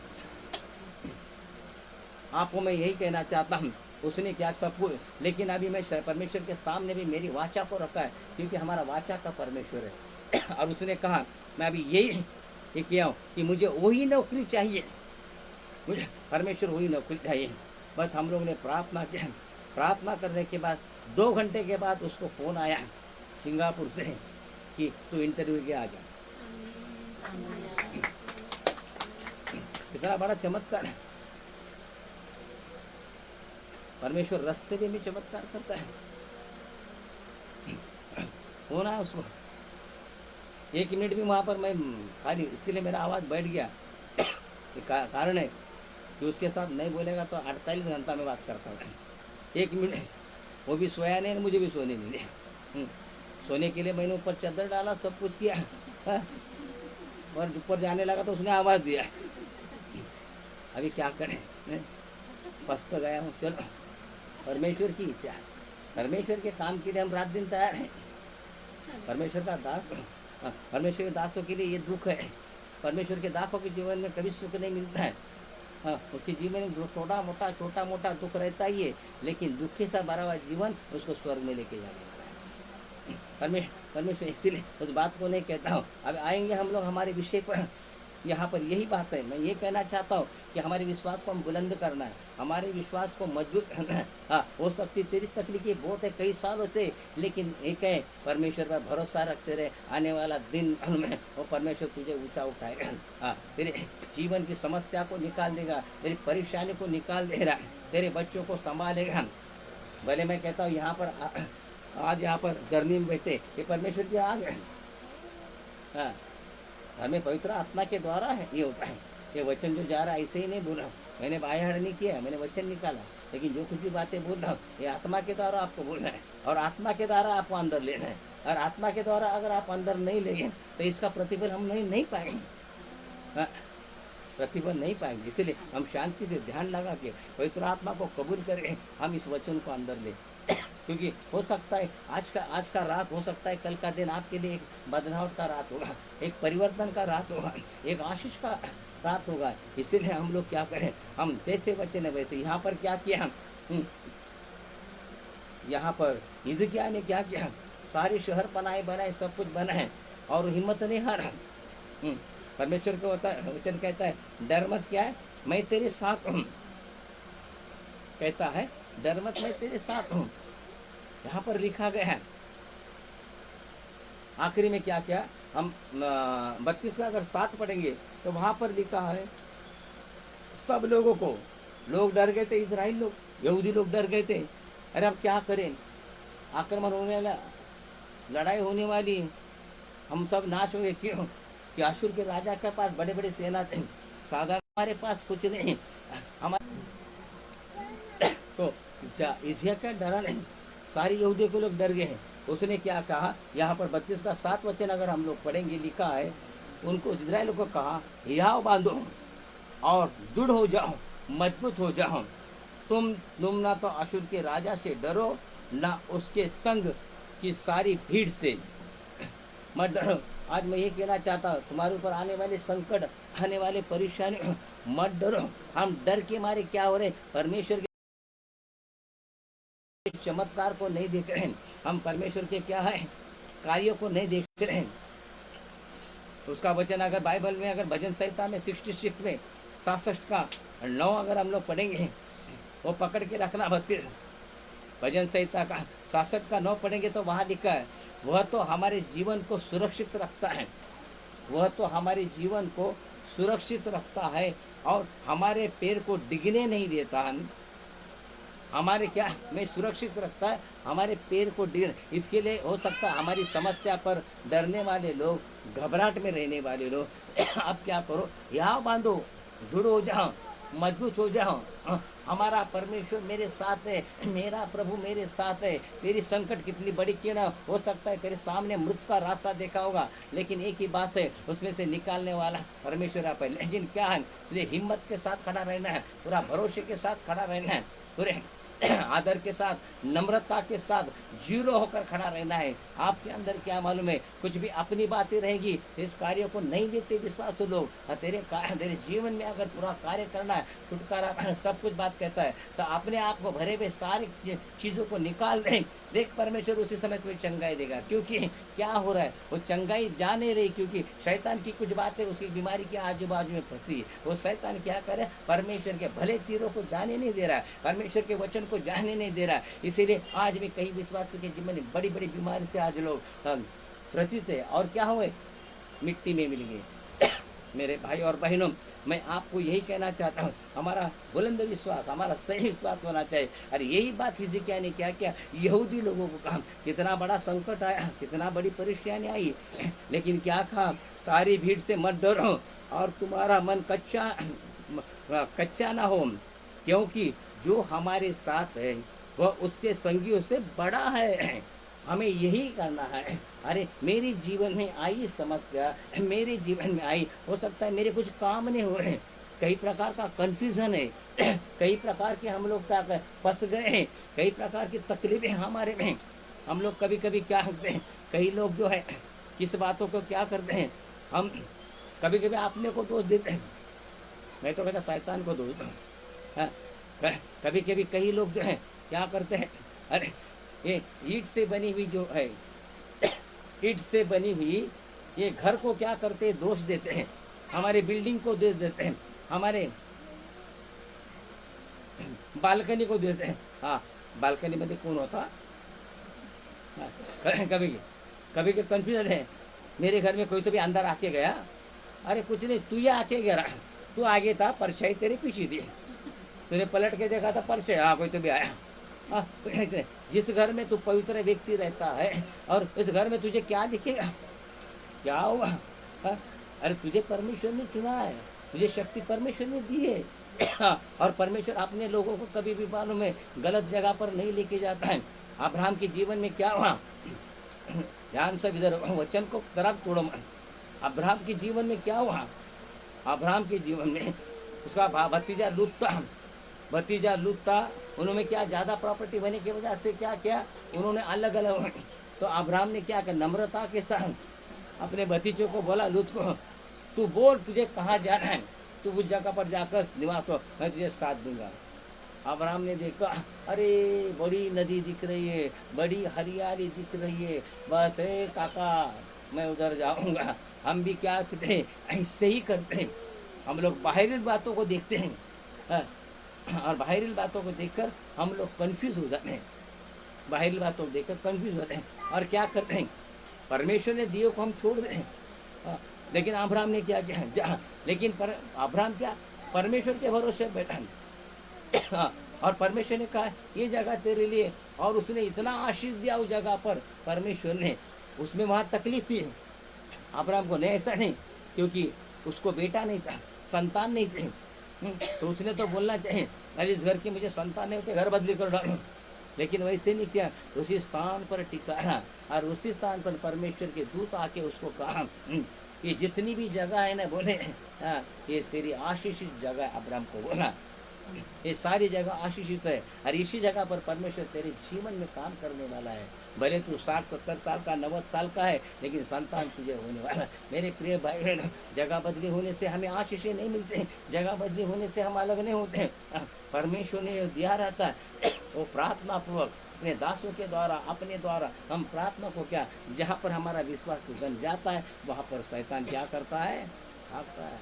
आपको मैं यही कहना चाहता हूँ, उसने क्या सब कुछ, लेकिन अभी मैं परमेश्वर के सामने भी मेरी वाचा को रखा है, क्योंकि हमारा वाचा का परमेश्वर है। और उसने कहा मैं अभी यही किया हूँ कि मुझे वही नौकरी चाहिए, मुझे परमेश्वर वही नौकरी चाहिए। बस हम लोग ने प्रार्थना किया, प्रार्थना करने के बाद 2 घंटे के बाद उसको फ़ोन आया सिंगापुर से कि तू इंटरव्यू के आ जा। कितना बड़ा चमत्कार है, परमेश्वर रास्ते में भी चमत्कार करता है। होना है उसको 1 मिनट भी वहाँ पर मैं खाली, इसके लिए मेरा आवाज़ बैठ गया। कारण है कि उसके साथ नहीं बोलेगा तो 48 घंटा में बात करता हूँ। 1 मिनट वो भी सोया नहीं, मुझे भी सोने नहीं दिया। सोने के लिए मैंने ऊपर चादर डाला, सब कुछ किया, और ऊपर जाने लगा तो उसने आवाज़ दिया। अभी क्या करें, फंस तो गया हूँ। चलो, परमेश्वर की इच्छा है, परमेश्वर के काम के लिए हम रात दिन तैयार हैं। परमेश्वर का दास, परमेश्वर के दासों के लिए ये दुख है, परमेश्वर के दासों के जीवन में कभी सुख नहीं मिलता है। हाँ, उसके जीवन में छोटा मोटा दुख रहता ही है, लेकिन दुखी सा भरा हुआ जीवन उसको स्वर्ग में लेके जाएगा। परमेश्वर इसीलिए उस बात को नहीं कहता हूँ। अब आएंगे हम लोग हमारे विषय पर। यहाँ पर यही बात है, मैं ये कहना चाहता हूँ कि हमारे विश्वास को हम बुलंद करना है, हमारे विश्वास को मजबूत करना है। हाँ, हो सकती तेरी तकलीफें बहुत है कई सालों से, लेकिन एक है, परमेश्वर पर भरोसा रखते रहे, आने वाला दिन में वो परमेश्वर तुझे ऊंचा उठाएगा। हाँ, तेरे जीवन की समस्या को निकाल देगा, तेरी परेशानी को निकाल देगा, तेरे बच्चों को संभालेगा। भले मैं कहता हूँ यहाँ पर आज यहाँ पर गर्मी में बैठे, ये परमेश्वर की आग है। हाँ, हमें पवित्र आत्मा के द्वारा है ये होता है। ये वचन जो जा रहा है ऐसे ही नहीं बोला, मैंने बाहर नहीं किया, मैंने वचन निकाला, लेकिन जो कुछ भी बातें बोल रहा हूँ ये आत्मा के द्वारा आपको बोलना है, और आत्मा के द्वारा आपको अंदर लेना है। और आत्मा के द्वारा अगर आप अंदर नहीं लेंगे तो इसका प्रतिफल हम नहीं पाएंगे। हाँ, प्रतिफल नहीं पाएंगे। इसीलिए हम शांति से ध्यान लगा के पवित्र आत्मा को कबूल करें, हम इस वचन को अंदर ले। क्योंकि हो सकता है आज का रात, हो सकता है कल का दिन आपके लिए एक बदलाव का रात होगा, एक परिवर्तन का रात होगा, एक आशीष का रात होगा। इसीलिए हम लोग क्या करें, हम जैसे वचन है वैसे। यहाँ पर क्या किया हम, यहाँ पर हिजकिय्याह ने क्या किया, सारे शहर बनाए सब कुछ बनाए और हिम्मत नहीं हारा। परमेश्वर को होता है, वचन कहता है डर मत, क्या है, मैं तेरे साथ हूँ, कहता है डर मत, मैं तेरे साथ हूँ। यहाँ पर लिखा गया है। आखिरी में क्या क्या हम 32 का अगर 7 पढ़ेंगे तो वहाँ पर लिखा है सब लोगों को, लोग डर गए थे, इजराइल लोग, यहूदी लोग डर गए थे। अरे अब क्या करें, आक्रमण होने वाला, लड़ाई होने वाली, हम सब नाश होंगे। क्यों कि अशूर के राजा के पास बड़े बड़े सेना थे, साधारण हमारे पास कुछ नहीं। हमारे तो हिजकिय्याह का डरा नहीं, सारी यहूदियों को लोग डर गए हैं। उसने क्या कहा, यहाँ पर 32 का 7 वचन अगर हम लोग पढ़ेंगे, लिखा है उनको, इजराइल को कहा हियाव बांधो और दृढ़ हो जाओ, मजबूत हो जाओ। तुम ना तो अशूर के राजा से डरो, ना उसके संग की सारी भीड़ से मत डरो। आज मैं ये कहना चाहता हूँ, तुम्हारे ऊपर आने वाले संकट, आने वाले परेशानी, मत डरो। हम डर के मारे क्या हो रहे, परमेश्वर चमत्कार को नहीं देख रहे हैं, हम परमेश्वर के क्या है कार्यों को नहीं देख रहे हैं। उसका वचन अगर बाइबल में, अगर भजन संहिता में 66 में 67 का 9 अगर हम लोग पढ़ेंगे, वो पकड़ के रखना। 32 भजन संहिता का 67 का 9 पढ़ेंगे तो वहाँ लिखा है, वह तो हमारे जीवन को सुरक्षित रखता है, वह तो हमारे जीवन को सुरक्षित रखता है और हमारे पैर को डिगने नहीं देता है। हमारे क्या में सुरक्षित रखता है, हमारे पैर को डिग, इसके लिए हो सकता है हमारी समस्या पर डरने वाले लोग, घबराहट में रहने वाले लोग, आप क्या करो, यहाँ बांधो, दृढ़ हो जाओ, मजबूत हो जाओ। हमारा परमेश्वर मेरे साथ है, मेरा प्रभु मेरे साथ है। तेरी संकट कितनी बड़ी क्यों ना हो सकता है, तेरे सामने मृत्यु का रास्ता देखा होगा, लेकिन एक ही बात है, उसमें से निकालने वाला परमेश्वर आप है। लेकिन क्या है, तुझे हिम्मत के साथ खड़ा रहना है, पूरा भरोसे के साथ खड़ा रहना है, पूरे आदर के साथ, नम्रता के साथ, जीरो होकर खड़ा रहना है। आपके अंदर क्या मालूम है, कुछ भी अपनी बातें रहेगी, इस कार्य को नहीं देते विश्वास लोग। तेरे जीवन में अगर पूरा कार्य करना है, छुटकारा सब कुछ बात कहता है, तो अपने आप को भरे हुए सारी चीज़ों को निकाल दें। देख परमेश्वर उसी समय तुम्हें चंगाई देगा। क्योंकि क्या हो रहा है, वो चंगाई जा नहीं रही, क्योंकि शैतान की कुछ बातें उसकी बीमारी के आजू बाजू में फंसती है। वो शैतान क्या करे, परमेश्वर के भले तीरों को जाने नहीं दे रहा है, परमेश्वर के वचन को जाने नहीं दे रहा है। इसीलिए आज भी कई विश्वासियों के जीवन में बड़ी बड़ी बीमारी से आज लोग ग्रसित है, और क्या हुए, मिट्टी में मिल गए। मेरे भाई और बहनों, मैं आपको यही कहना चाहता हूँ, हमारा बुलंद विश्वास, हमारा सही विश्वास होना चाहिए। और यही बात हिजकिय्याह ने क्या किया, यहूदी लोगों को कहा, कितना बड़ा संकट आया, कितना बड़ी परेशानी आई, लेकिन क्या कहा, सारी भीड़ से मत डरो और तुम्हारा मन कच्चा ना हो, क्योंकि जो हमारे साथ है वह उसके संगियों से बड़ा है। हमें यही करना है। अरे मेरे जीवन में आई समस्या, मेरे जीवन में आई, हो सकता है मेरे कुछ काम नहीं हो रहे, कई प्रकार का कन्फ्यूज़न है, कई प्रकार के हम लोग क्या फंस गए हैं, कई प्रकार की तकलीफें हमारे में। हम लोग कभी कभी क्या करते हैं, कई लोग जो है किस बातों को क्या करते हैं, हम कभी कभी अपने को दोष देते हैं, मैं तो कहता शैतान को दोष दो। हाँ, कभी कभी कई लोग जो है क्या करते हैं, अरे ये ईंट से बनी हुई जो है, ईंट से बनी हुई ये घर को क्या करते हैं, दोष देते हैं, हमारे बिल्डिंग को दोष देते हैं, हमारे बालकनी को दोष देते हैं। हाँ, बाल्कनी मध्ये कोण होता, हाँ, कभी कभी के कन्फ्यूजन है, मेरे घर में कोई तो भी अंदर आके गया, अरे कुछ नहीं, तू ये आके गया, तू आगे था, परछाई तेरे पीछे थी, तूने पलट के देखा था परछाई, हाँ कोई तो भी आया। हाँ, तो ऐसे जिस घर में तू पवित्र व्यक्ति रहता है और इस घर में तुझे क्या दिखेगा, क्या हुआ? हाँ, अरे तुझे परमेश्वर ने चुना है, तुझे शक्ति परमेश्वर ने दी है। हाँ, और परमेश्वर अपने लोगों को कभी भी मालूम है गलत जगह पर नहीं लेके जाता है। अब्राहम के जीवन में क्या हुआ, ध्यान से इधर वचन को तरफ तोड़ो मत। अब्राहम के जीवन में क्या हुआ, अब्राहम के जीवन में उसका भतीजा लूत था, उन्होंने क्या ज़्यादा प्रॉपर्टी होने की वजह से क्या किया, उन्होंने अलग अलग, तो अब्राहम ने क्या किया, नम्रता के साथ अपने भतीजे को बोला, लूत को तू बोल तुझे कहाँ जाना है, तू उस जगह पर जाकर निवास को, मैं तुझे साथ दूंगा। अब्राहम ने देखा, अरे बड़ी नदी दिख रही है, बड़ी हरियाली दिख रही है, बस काका मैं उधर जाऊंगा। हम भी क्या करते हैं, ऐसे ही करते हैं, हम लोग बाहरी बातों को देखते हैं, हाँ, और बाहरी बातों को देखकर हम लोग कंफ्यूज हो जाते हैं, बाहरी बातों को देखकर कंफ्यूज होते हैं और क्या करते हैं, परमेश्वर ने दिए को हम छोड़ दें। हाँ, लेकिन अब्राहम ने क्या किया, लेकिन अब्राहम क्या परमेश्वर के भरोसे बैठा। हाँ, और परमेश्वर ने कहा ये जगह तेरे लिए, और उसने इतना आशीष दिया उस जगह पर परमेश्वर ने, उसमें वहाँ तकलीफ थी अब्राहम को, नहीं ऐसा नहीं, क्योंकि उसको बेटा नहीं था, संतान नहीं थे, तो उसने तो बोलना चाहिए अरे इस घर की मुझे संतान नहीं होते, घर बदली कर डालो, लेकिन वैसे नहीं किया, उसी स्थान पर टिकाया और उसी स्थान पर परमेश्वर के दूत आके उसको कहा ये जितनी भी जगह है ना, बोले हाँ ये तेरी आशीषित जगह है, अब्राहम को बोला ये सारी जगह आशीषित है और इसी जगह पर परमेश्वर तेरे जीवन में काम करने वाला है, भले तू 60-70 साल का 90 साल का है, लेकिन संतान तुझे होने वाला। मेरे प्रिय भाई बहन, जगह बदली होने से हमें आशीषें नहीं मिलते, जगह बदली होने से हम अलग नहीं होते, परमेश्वर ने दिया रहता है वो प्रार्थना पूर्वक अपने दासों के द्वारा, अपने द्वारा हम प्रार्थना को क्या, जहाँ पर हमारा विश्वास बन जाता है वहाँ पर शैतान क्या करता है, भागता है।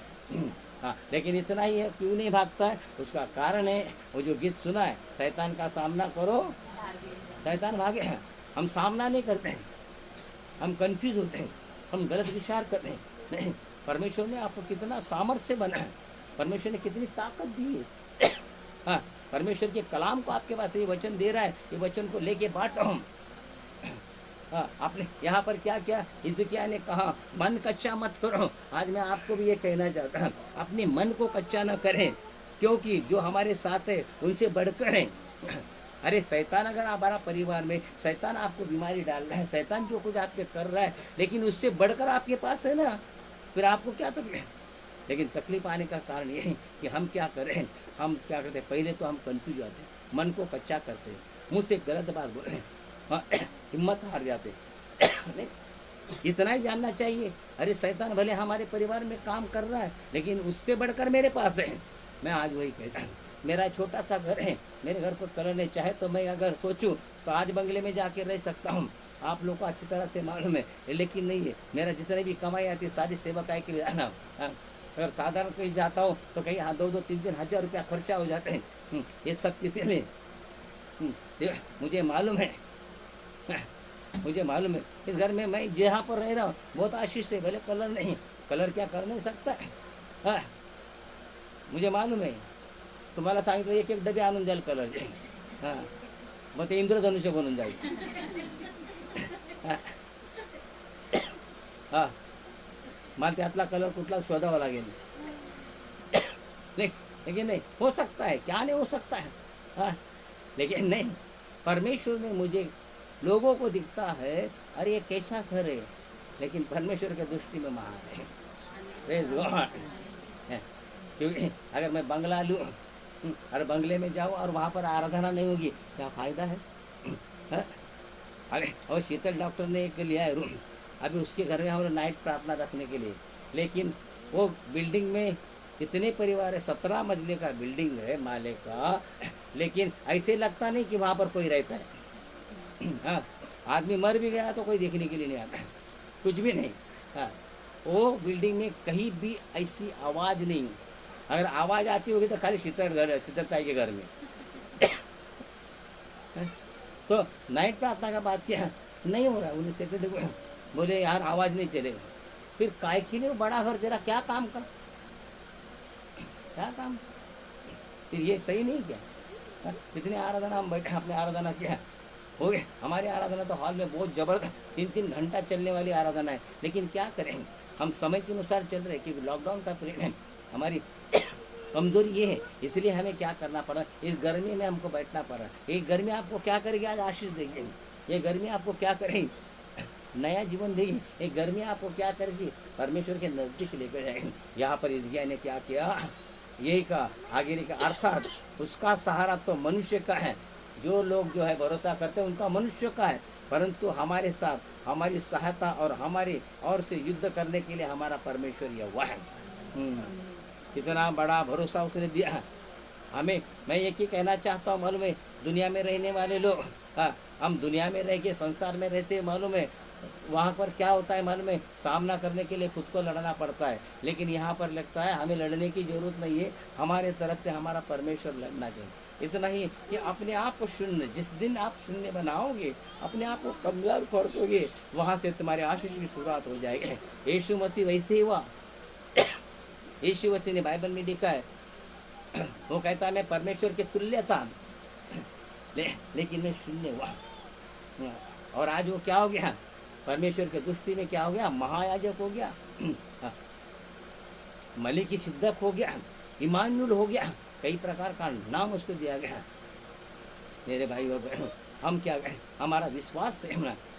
हाँ, लेकिन इतना ही है, क्यों नहीं भागता है, उसका कारण है वो जो गीत सुना है, शैतान का सामना करो शैतान भागे। हम सामना नहीं करते हैं, हम कंफ्यूज होते हैं, हम गलत विचार करते हैं। नहीं, परमेश्वर ने आपको कितना सामर्थ्य बनाया है, परमेश्वर ने कितनी ताकत दी है। हाँ, परमेश्वर के कलाम को आपके पास ये वचन दे रहा है, ये वचन को लेके बांटो। हाँ, आपने यहाँ पर क्या क्या हिजकिय्याह ने कहा, मन कच्चा मत करो। आज मैं आपको भी ये कहना चाहता हूँ, अपने मन को कच्चा न करें, क्योंकि जो हमारे साथ है उनसे बढ़कर है। अरे शैतान अगर हमारा परिवार में, शैतान आपको बीमारी डाल रहा है, शैतान जो कुछ आपके कर रहा है, लेकिन उससे बढ़कर आपके पास है ना, फिर आपको क्या तकलीफ। लेकिन तकलीफ आने का कारण ये है कि हम क्या करें, हम क्या करते हैं, पहले तो हम कंफ्यूज होते हैं, मन को कच्चा करते हैं, मुँह से गलत बात बोले, हाँ, हिम्मत हार जाते। नहीं, इतना ही जानना चाहिए, अरे शैतान भले हमारे परिवार में काम कर रहा है, लेकिन उससे बढ़कर मेरे पास है। मैं आज वही कहता हूँ, मेरा छोटा सा घर है, मेरे घर को कलर नहीं चाहे तो मैं अगर सोचूं तो आज बंगले में जाके रह सकता हूँ, आप लोग को अच्छी तरह से मालूम है, लेकिन नहीं है। मेरा जितने भी कमाई आती सारी सेवा काय के लिए आना, अगर साधारण कहीं जाता हूँ तो कहीं 2-3 हज़ार रुपया खर्चा हो जाते हैं। ये सब किसी ने, मुझे मालूम है, मुझे मालूम है, इस घर में मैं जहाँ पर रह रहा हूँ बहुत आशीष है, भले कलर नहीं, कलर क्या कर नहीं सकता है। हाँ, मुझे मालूम है, तुम्हाला सांगितलं एक डबे आणून द्याल कलर, हां मग ते इंद्रधनुष्य बनून जाईल। हां, मला त्यातला कलर कुठला शोधावा लागेल। नहीं, लेकिन नहीं हो सकता है, क्या नहीं हो सकता है। हाँ, लेकिन नहीं, परमेश्वर में मुझे लोगों को दिखता है अरे ये कैसा घर है, लेकिन परमेश्वर के दृष्टि में महान है। Praise God. क्योंकि अगर मैं बंगला लूँ और बंगले में जाऊँ और वहाँ पर आराधना नहीं होगी, क्या फ़ायदा है। अरे और शीतल डॉक्टर ने एक लिया है रूम, अभी उसके घर में हम लोग नाइट प्रार्थना रखने के लिए, लेकिन वो बिल्डिंग में कितने परिवार है, 17 मंजिले का बिल्डिंग है माले का, लेकिन ऐसे लगता नहीं कि वहाँ पर कोई रहता है। हाँ, आदमी मर भी गया तो कोई देखने के लिए नहीं आता, कुछ भी नहीं। हाँ, वो बिल्डिंग में कहीं भी ऐसी आवाज़ नहीं, अगर आवाज़ आती होगी तो खाली शीतलताई के घर में। तो नाइट प्रार्थना का बात किया, नहीं हो रहा, उन्हें सेक्रेटरी बोले यार आवाज़ नहीं चलेगा। फिर काय के लिए बड़ा घर तेरा क्या काम कर, क्या काम, फिर ये सही नहीं क्या? हाँ, इतने आराधना हम बैठे, अपने आराधना किया हो गए। हमारी आराधना तो हॉल में बहुत ज़बरदस्त 3-3 घंटा चलने वाली आराधना है, लेकिन क्या करें, हम समय के अनुसार चल रहे, क्योंकि लॉकडाउन का पीरियड है। हमारी कमजोरी ये है, इसलिए हमें क्या करना पड़ा, इस गर्मी में हमको बैठना पड़ा। ये गर्मी आपको क्या करेगी, आज आशीष देगी, ये गर्मी आपको क्या करेगी, नया जीवन देगी। ये गर्मी आपको क्या करेगी, परमेश्वर के नज़दीक लेकर जाएगी। यहाँ पर इज़किय्याह ने क्या किया, यही का आगे का, अर्थात उसका सहारा तो मनुष्य का है, जो लोग जो है भरोसा करते हैं उनका मनुष्य का है, परंतु हमारे साथ हमारी सहायता और हमारी और से युद्ध करने के लिए हमारा परमेश्वर यहोवा है। कितना बड़ा भरोसा उसने दिया हमें। मैं एक ही कहना चाहता हूँ, मालूम है दुनिया में रहने वाले लोग, हाँ, हम दुनिया में रह के संसार में रहते, मालूम है वहाँ पर क्या होता है, मालूम है सामना करने के लिए खुद को लड़ना पड़ता है, लेकिन यहाँ पर लगता है हमें लड़ने की जरूरत नहीं है, हमारे तरफ से हमारा परमेश्वर लड़ना चाहिए। इतना ही कि अपने आप को शून्य, जिस दिन आप शून्य बनाओगे, अपने आप को कमजोर कर दोगे, वहाँ से तुम्हारे आशीष की शुरुआत हो जाएगी। यीशु मसीह वैसे ही हुआ। यीशु मसीह ने बाइबल में लिखा है, वो कहता है मैं परमेश्वर के तुल्य था, लेकिन मैं शून्य हुआ। और आज वो क्या हो गया, परमेश्वर के दृष्टि में क्या हो गया, महायाजक हो गया, मलिकी सिद्धक हो गया, इमानुएल हो गया, कई प्रकार का नाम उसको दिया गया। मेरे भाई और बहनों, हम क्या कहें, हमारा विश्वास से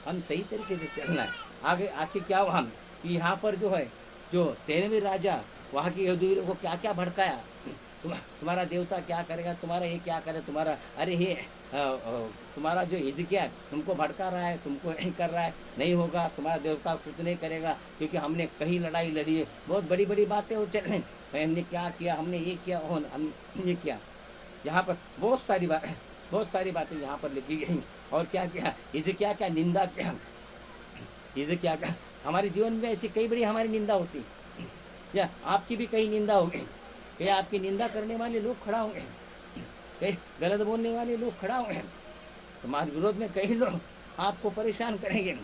हम सही तरीके से चलना है। आगे आखिर क्या हुआ, हम कि यहाँ पर जो है, जो तेनवीर राजा वहाँ की यहूदियों को क्या क्या भड़काया, तुम्हारा देवता क्या करेगा, तुम्हारा ये क्या करे, तुम्हारा अरे ये तुम्हारा जो हिजकिय्याह तुमको भड़का रहा है, तुमको नहीं कर रहा है, नहीं होगा, तुम्हारा देवता कुछ नहीं करेगा, क्योंकि हमने कहीं लड़ाई लड़ी है, बहुत बड़ी बड़ी बातें हो चल रही, हमने क्या किया, हमने ये किया, हमने ये किया। यहाँ पर बहुत सारी बातें यहाँ पर लिखी गई। और क्या किया, हिजकिय्याह क्या निंदा किया, हिजकिय्याह क्या, हमारे जीवन में ऐसी कई बड़ी हमारी निंदा होती, या आपकी भी कई निंदा होगी, कहीं आपकी निंदा करने वाले लोग खड़ा होंगे, कहीं गलत बोलने वाले लोग खड़ा होंगे, तुम्हारे विरोध में कई लोग आपको परेशान करेंगे।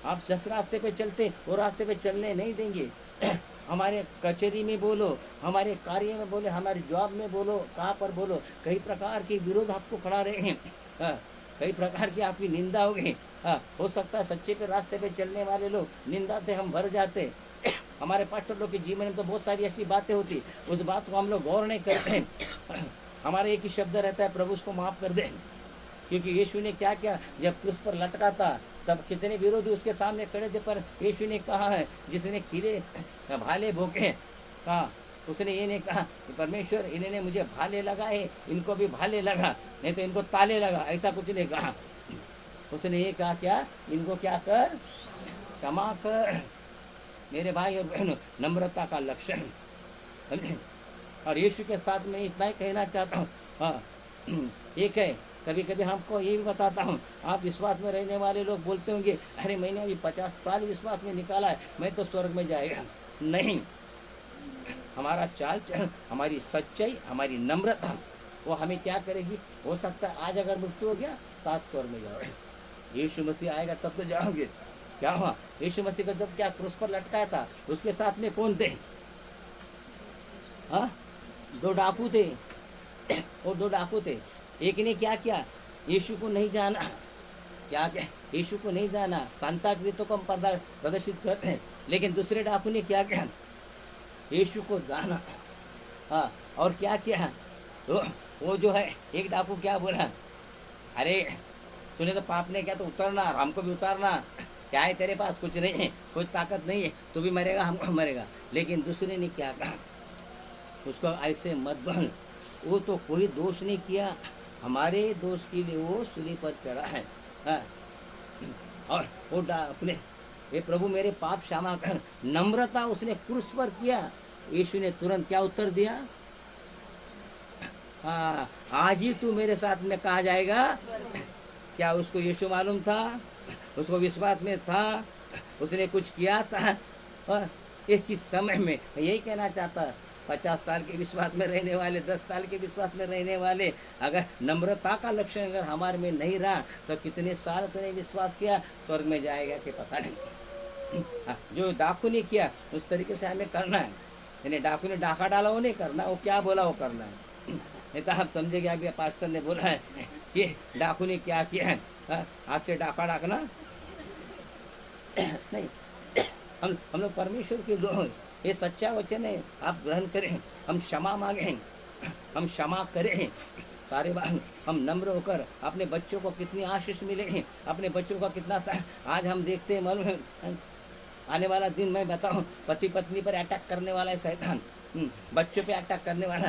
आप जिस रास्ते पे चलते वो रास्ते पे चलने नहीं देंगे। हमारे कचहरी में बोलो, हमारे कार्य में बोलो, हमारे जॉब में बोलो, कहाँ पर बोलो, कई प्रकार के विरोध आपको खड़ा रहेंगे, कई प्रकार की आपकी निंदा होगी। हो सकता है सच्चे पे रास्ते पे चलने वाले लोग निंदा से हम भर जाते। हमारे पास्टर लोग के जीवन में तो बहुत सारी ऐसी बातें होती, उस बात को हम लोग गौर नहीं करते। हमारा एक ही शब्द रहता है, प्रभु उसको माफ़ कर दे, क्योंकि यीशु ने क्या किया, जब क्रूस पर लटका था तब कितने विरोधी उसके सामने खड़े थे, पर यीशु ने कहा है, जिसने खीरे भाले भोगे, कहा उसने ये नहीं कहा कि परमेश्वर इन्होंने मुझे भाले लगाए, इनको भी भाले लगा, नहीं तो इनको ताले लगा, ऐसा कुछ नहीं कहा। उसने ये कहा क्या, इनको क्या कर, क्षमा कर। मेरे भाई और बहनों, नम्रता का लक्षण समझे। और यीशु के साथ मैं इतना ही कहना चाहता हूँ, हाँ एक है, कभी कभी हमको ये भी बताता हूँ, आप विश्वास में रहने वाले लोग बोलते होंगे, अरे मैंने अभी 50 साल विश्वास में निकाला है, मैं तो स्वर्ग में जाएगा। नहीं, हमारा चाल चलन, हमारी सच्चाई, हमारी नम्रता, वो हमें क्या करेगी। हो सकता है आज अगर मृत्यु हो गया तो आज स्वर्ग में जाओगे, यीशु मसीह आएगा तब तो जाओगे। क्या हुआ, यीशु मसीह को जब क्या क्रूस पर लटकाया था, उसके साथ में कौन थे, हाँ 2 डाकू थे, और 2 डाकू थे। एक ने क्या किया, यीशु को नहीं जाना, क्या क्या, यीशु को नहीं जाना, सांताकृतों को हम प्रदर्शित करते हैं, लेकिन दूसरे डाकू ने क्या किया, यीशु को जाना। हाँ, और क्या किया, तो वो जो है एक डाकू क्या बोला, अरे तूने तो पाप नहीं किया तो उतरना, हमको भी उतारना, क्या है तेरे पास, कुछ नहीं है, कुछ ताकत नहीं है, तू भी मरेगा, हमको मरेगा। लेकिन दूसरे ने क्या कहा, उसको ऐसे मत बन, वो तो कोई दोष नहीं किया, हमारे दोष के लिए वो सूली पर चढ़ा है। हाँ, और वो हे प्रभु मेरे पाप क्षमा कर। नम्रता उसने क्रूस पर किया। यीशु ने तुरंत क्या उत्तर दिया? हाँ, आज ही तू मेरे साथ में कहा जाएगा। क्या उसको यीशु मालूम था? उसको विश्वास में था? उसने कुछ किया था? और एक ही समय में यही कहना चाहता, 50 साल के विश्वास में रहने वाले, 10 साल के विश्वास में रहने वाले, अगर नम्रता का लक्षण अगर हमारे में नहीं रहा तो कितने साल तूने विश्वास किया, स्वर्ग में जाएगा कि पता नहीं। जो डाकू ने किया उस तरीके से हमें करना है। यानी डाकू ने डाका डाला वो नहीं करना, वो क्या बोला वो करना है। नहीं तो आप समझेंगे अभी पास्टर ने बोला है कि डाकू ने क्या किया है, आज से डाका डाकना नहीं। हम लोग परमेश्वर के लोग, ये सच्चा वचन है, आप ग्रहण करें। हम क्षमा मांगें, हम क्षमा करें सारे बात। हम नम्र होकर अपने बच्चों को कितनी आशीष मिले, अपने बच्चों का कितना आज हम देखते हैं। मालूम है आने वाला दिन मैं बताऊं, पति पत्नी पर अटैक करने वाला है शैतान, बच्चों पे अटैक करने वाला।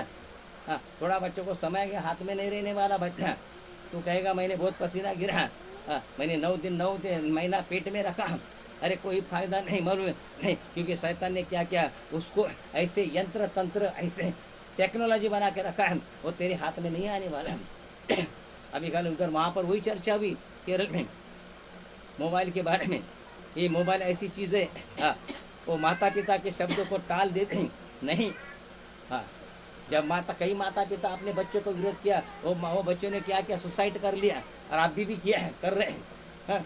हाँ, थोड़ा बच्चों को समय के हाथ में नहीं रहने वाला बच्चा, तू कहेगा मैंने बहुत पसीना गिरा, मैंने 9 दिन महीना पेट में रखा, अरे कोई फायदा नहीं। मालूम नहीं, क्योंकि शैतान ने क्या किया, उसको ऐसे यंत्र तंत्र, ऐसे टेक्नोलॉजी बना के रखा है, वो तेरे हाथ में नहीं आने वाला है। अभी कल उधर वहाँ पर वही चर्चा हुई केरल में मोबाइल के बारे में। ये मोबाइल ऐसी चीज़ है, हाँ, वो माता पिता के शब्दों को टाल देते हैं नहीं। हाँ, जब कई माता पिता अपने बच्चों को विरोध किया, वो बच्चों ने क्या किया, सुसाइड कर लिया, और आप भी किया है, कर रहे हैं। हाँ,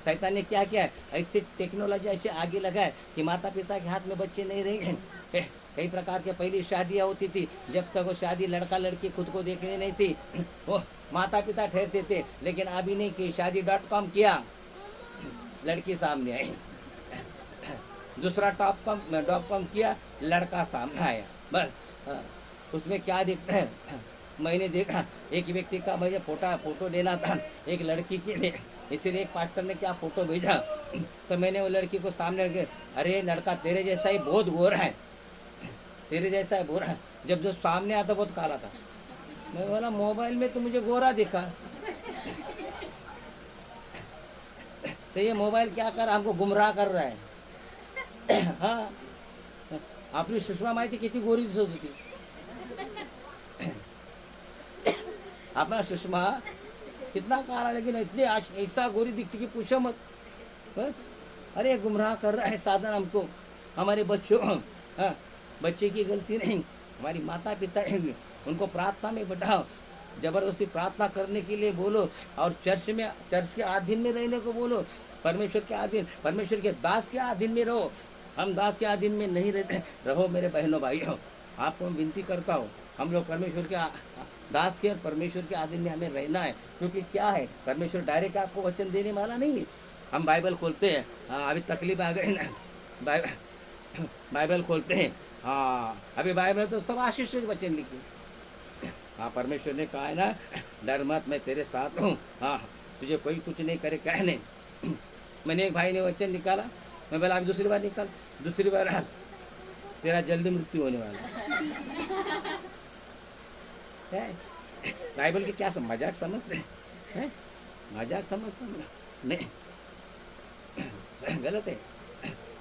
शैतान ने क्या किया है, ऐसे टेक्नोलॉजी ऐसे आगे लगा है कि माता पिता के हाथ में बच्चे नहीं रहेंगे। कई प्रकार के पहली शादियाँ होती थी, जब तक वो शादी लड़का लड़की खुद को देखने नहीं थी, वो माता पिता ठहरते थे। लेकिन अभी नहीं की शादी.com किया, लड़की सामने आई, दूसरा .com किया, लड़का सामने आया, बस। उसमें क्या देखता है, मैंने देखा एक व्यक्ति का मुझे फोटो लेना था एक लड़की के लिए, इसीलिए एक पास्टर ने क्या फोटो भेजा, तो मैंने वो लड़की को सामने रखे, अरे लड़का तेरे जैसा ही बहुत गोरा है, तेरे जैसा है गोरा है। जब जो सामने आता बहुत काला था। मैं बोला मोबाइल में तो मुझे गोरा दिखा। तो ये मोबाइल क्या कर हमको गुमराह कर रहा है। हाँ, आपली सुषमा माहिती किती गोरी दिसत होती, अपना सुषमा कितना काला, लेकिन इतनी ऐसा गोरी दिखती कि पूछो मत। अरे गुमराह कर रहा है साधन हमको, हमारे बच्चों। हाँ, बच्चे की गलती नहीं, हमारी माता पिता है, उनको प्रार्थना में बैठाओ, जबरदस्ती प्रार्थना करने के लिए बोलो, और चर्च के अधीन में रहने को बोलो, परमेश्वर के अधीन, परमेश्वर के दास के अधीन में रहो। हम दास के अधीन में नहीं रहते, रहो मेरे बहनों भाइयों। आपको मैं विनती करता हूँ, हम लोग परमेश्वर के दास के और परमेश्वर के अधीन में हमें रहना है। क्योंकि क्या है, परमेश्वर डायरेक्ट आपको वचन देने वाला नहीं है। हम बाइबल खोलते हैं, हाँ अभी तकलीफ आ गई ना, बाइबल खोलते हैं, हाँ अभी बाइबल तो सब आशीष वचन लिखे। हाँ, परमेश्वर ने कहा है ना, डर मत, मैं तेरे साथ हूँ, हाँ तुझे कोई कुछ नहीं करे, कहने। मैंने एक भाई ने वचन निकाला, मैं बोला अभी दूसरी बार निकाल, दूसरी बार तेरा जल्दी मृत्यु होने वाला है। बाइबल के क्या मजाक समझते हैं, मजाक समझते नहीं, गलत है।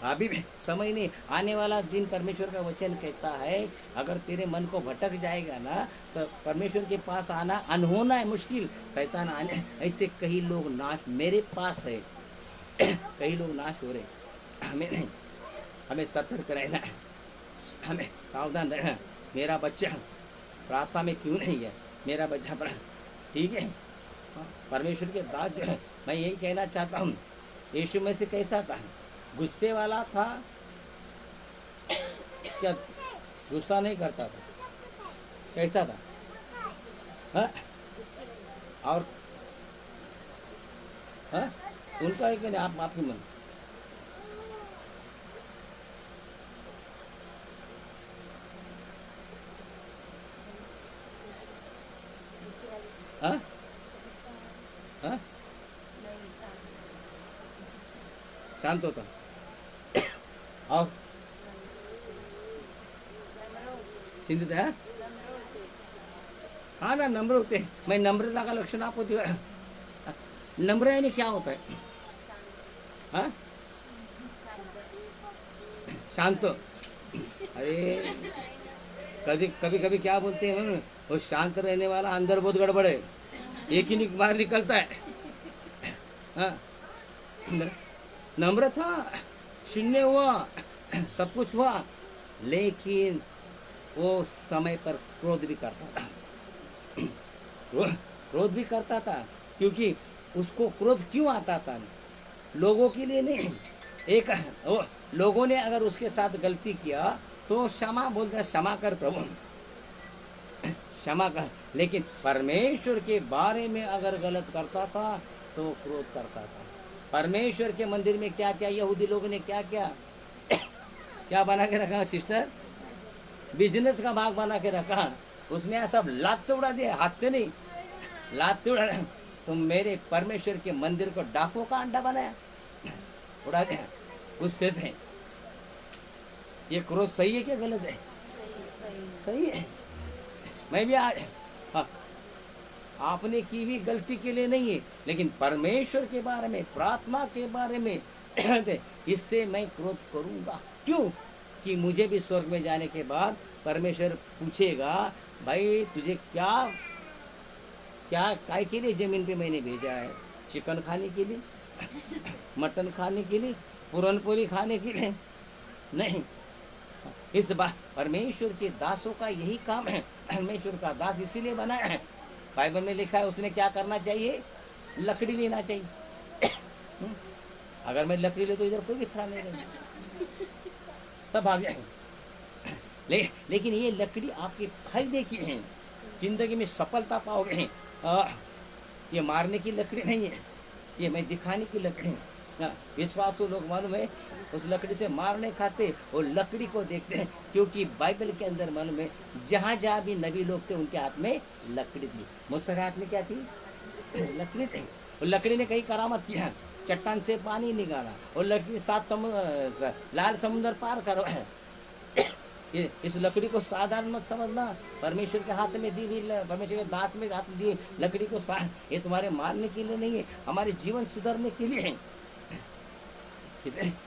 अभी भी समय नहीं, आने वाला दिन परमेश्वर का वचन कहता है, अगर तेरे मन को भटक जाएगा ना, तो परमेश्वर के पास आना अनहोना है, मुश्किल। शैतान आने, ऐसे कई लोग नाश मेरे पास है, कई लोग नाश हो रहे, हमें नहीं, हमें सतर्क रहना है, हमें सावधान रहना। मेरा बच्चा प्रार्थना में क्यों नहीं है, मेरा बच्चा पढ़ा, ठीक है। परमेश्वर के दास जो है, मैं यही कहना चाहता हूँ, यीशु में से कैसा था, गुस्से वाला था क्या, गुस्सा नहीं करता था, कैसा था, हाँ? और हाँ? उनका है कि नहीं, आप माफी मन, हाँ? हाँ? शांत होता और चिंतित है, हाँ ना, नम्र होते हैं। मैं नम्रता का लक्षण आपको दिया, नम्र यानी क्या होता है, हाँ, शांत। अरे कभी कभी कभी क्या बोलते हैं ना, वो शांत रहने वाला अंदर बहुत गड़बड़ है, एक ही बाहर निकलता है। हाँ, नम्र था, शून्य हुआ, सब कुछ हुआ, लेकिन वो समय पर क्रोध भी करता था। क्रोध भी करता था, क्योंकि उसको क्रोध क्यों आता था? लोगों के लिए नहीं। एक वो लोगों ने अगर उसके साथ गलती किया तो क्षमा बोलते हैं, क्षमा कर प्रभु, क्षमा कर। लेकिन परमेश्वर के बारे में अगर गलत करता था तो वो क्रोध करता था। परमेश्वर के मंदिर में क्या क्या यहूदी लोगों ने क्या क्या क्या बना के रखा सिस्टर? बिजनेस का भाग बना के रखा। उसमें सब लात से उड़ा दिया, हाथ से नहीं, लात से उड़ा। तुम मेरे परमेश्वर के मंदिर को डाकुओं का अंडा बनाया, उड़ा दिया। उससे से ये क्रोध सही है क्या गलत है? सही है। मैं भी आज, हाँ, आपने की भी गलती के लिए नहीं है, लेकिन परमेश्वर के बारे में, प्रार्थना के बारे में इससे मैं क्रोध करूंगा। क्यों? कि मुझे भी स्वर्ग में जाने के बाद परमेश्वर पूछेगा, भाई तुझे क्या क्या काय के लिए जमीन पे मैंने भेजा है? चिकन खाने के लिए, मटन खाने के लिए, पूरनपोली खाने के लिए? नहीं। इस बात परमेश्वर के दासों का यही काम है। परमेश्वर का दास इसीलिए बना है। बाइबल में लिखा है उसने क्या करना चाहिए? लकड़ी लेना चाहिए। अगर मैं लकड़ी ले तो इधर कोई भी खड़ा नहीं रहेगा, सब आ गया। लेकिन ये लकड़ी आपके फायदे की है, जिंदगी में सफलता पाओगे। ये मारने की लकड़ी नहीं है, ये मैं दिखाने की लकड़ी है। विश्वासु लोग मालूम है उस लकड़ी से मार नहीं खाते, वो लकड़ी को देखते हैं। क्योंकि बाइबल के अंदर मालूम है जहाँ जहाँ भी नबी लोग थे उनके हाथ में लकड़ी थी। मूसा के हाथ में क्या थी? लकड़ी थी। लकड़ी ने कई करामत किया, चट्टान से पानी निकाला, और लकड़ी लाल समुद्र पार करो। इस लकड़ी को साधारण मत समझना। परमेश्वर के हाथ में दी हुई, परमेश्वर के दास में हाथ में दी लकड़ी को ये तुम्हारे मारने के लिए नहीं है, हमारे जीवन सुधारने के लिए है।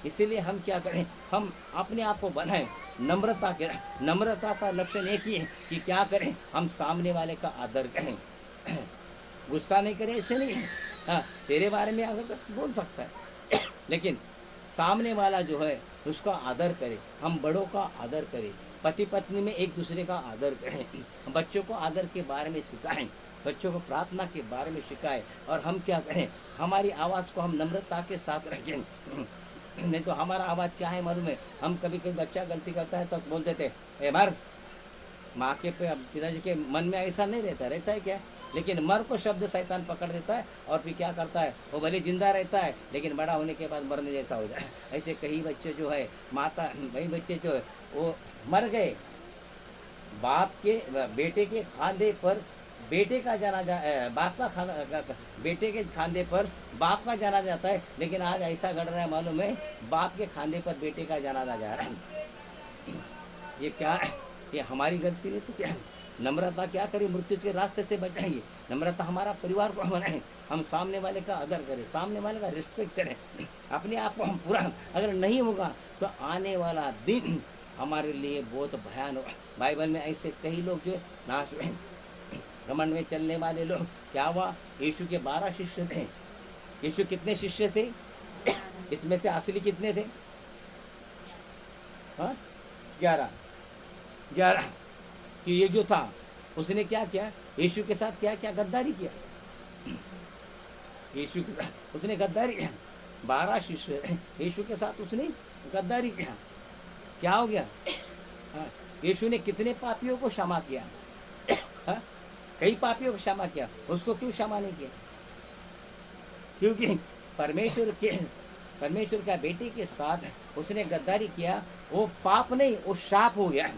इसीलिए हम क्या करें? हम अपने आप को बनाएं नम्रता के। नम्रता का लक्षण एक ही है कि क्या करें? हम सामने वाले का आदर करें। गुस्सा नहीं करें, ऐसे नहीं। हाँ, तेरे बारे में अगर बोल सकता है, लेकिन सामने वाला जो है उसका आदर करें। हम बड़ों का आदर करें, पति पत्नी में एक दूसरे का आदर करें, बच्चों को आदर के बारे में सिखाएं, बच्चों को प्रार्थना के बारे में सिखाएं। और हम क्या करें? हमारी आवाज़ को हम नम्रता के साथ रखें। नहीं तो हमारा आवाज़ क्या है मालूम है? हम कभी कभी बच्चा गलती करता है तो बोल देते ए मर। माँ के पिताजी के मन में ऐसा नहीं रहता है क्या? लेकिन मर को शब्द शैतान पकड़ देता है और फिर क्या करता है? वो भले जिंदा रहता है लेकिन बड़ा होने के बाद मरने जैसा हो जाए। ऐसे कई बच्चे जो है, माता कई बच्चे जो है वो मर गए, बाप के बेटे के खांधे पर बेटे का जाना बाप का खाना, बेटे के खांधे पर बाप का जाना जाता है। लेकिन आज ऐसा घट रहा है मालूम है, बाप के खांधे पर बेटे का जाना जा रहा है। ये क्या है? ये हमारी गलती नहीं तो क्या है? नम्रता क्या करें? मृत्यु के रास्ते से बचाइए। नम्रता हमारा परिवार को बनाए, हम सामने वाले का आदर करें, सामने वाले का रिस्पेक्ट करें। अपने आप को हम पूरा अगर नहीं होगा तो आने वाला दिन हमारे लिए बहुत भयानक। बाइबल में ऐसे कई लोग जो नाश हुए, घमंड में चलने वाले लोग। क्या हुआ? यीशु के 12 शिष्य थे। यीशु कितने शिष्य थे? इसमें से असली कितने थे? 11। कि ये जो था उसने क्या किया? यीशु के साथ क्या क्या गद्दारी किया। यीशु के साथ उसने गद्दारी किया। 12 शिष्य यीशु के साथ उसने गद्दारी किया। क्या हो गया? यीशु ने कितने पापियों को क्षमा किया? कई पापियों को क्षमा किया। उसको क्यों क्षमा नहीं किया? क्योंकि परमेश्वर का बेटे के साथ उसने गद्दारी किया। वो पाप नहीं, वो शाप हो गया।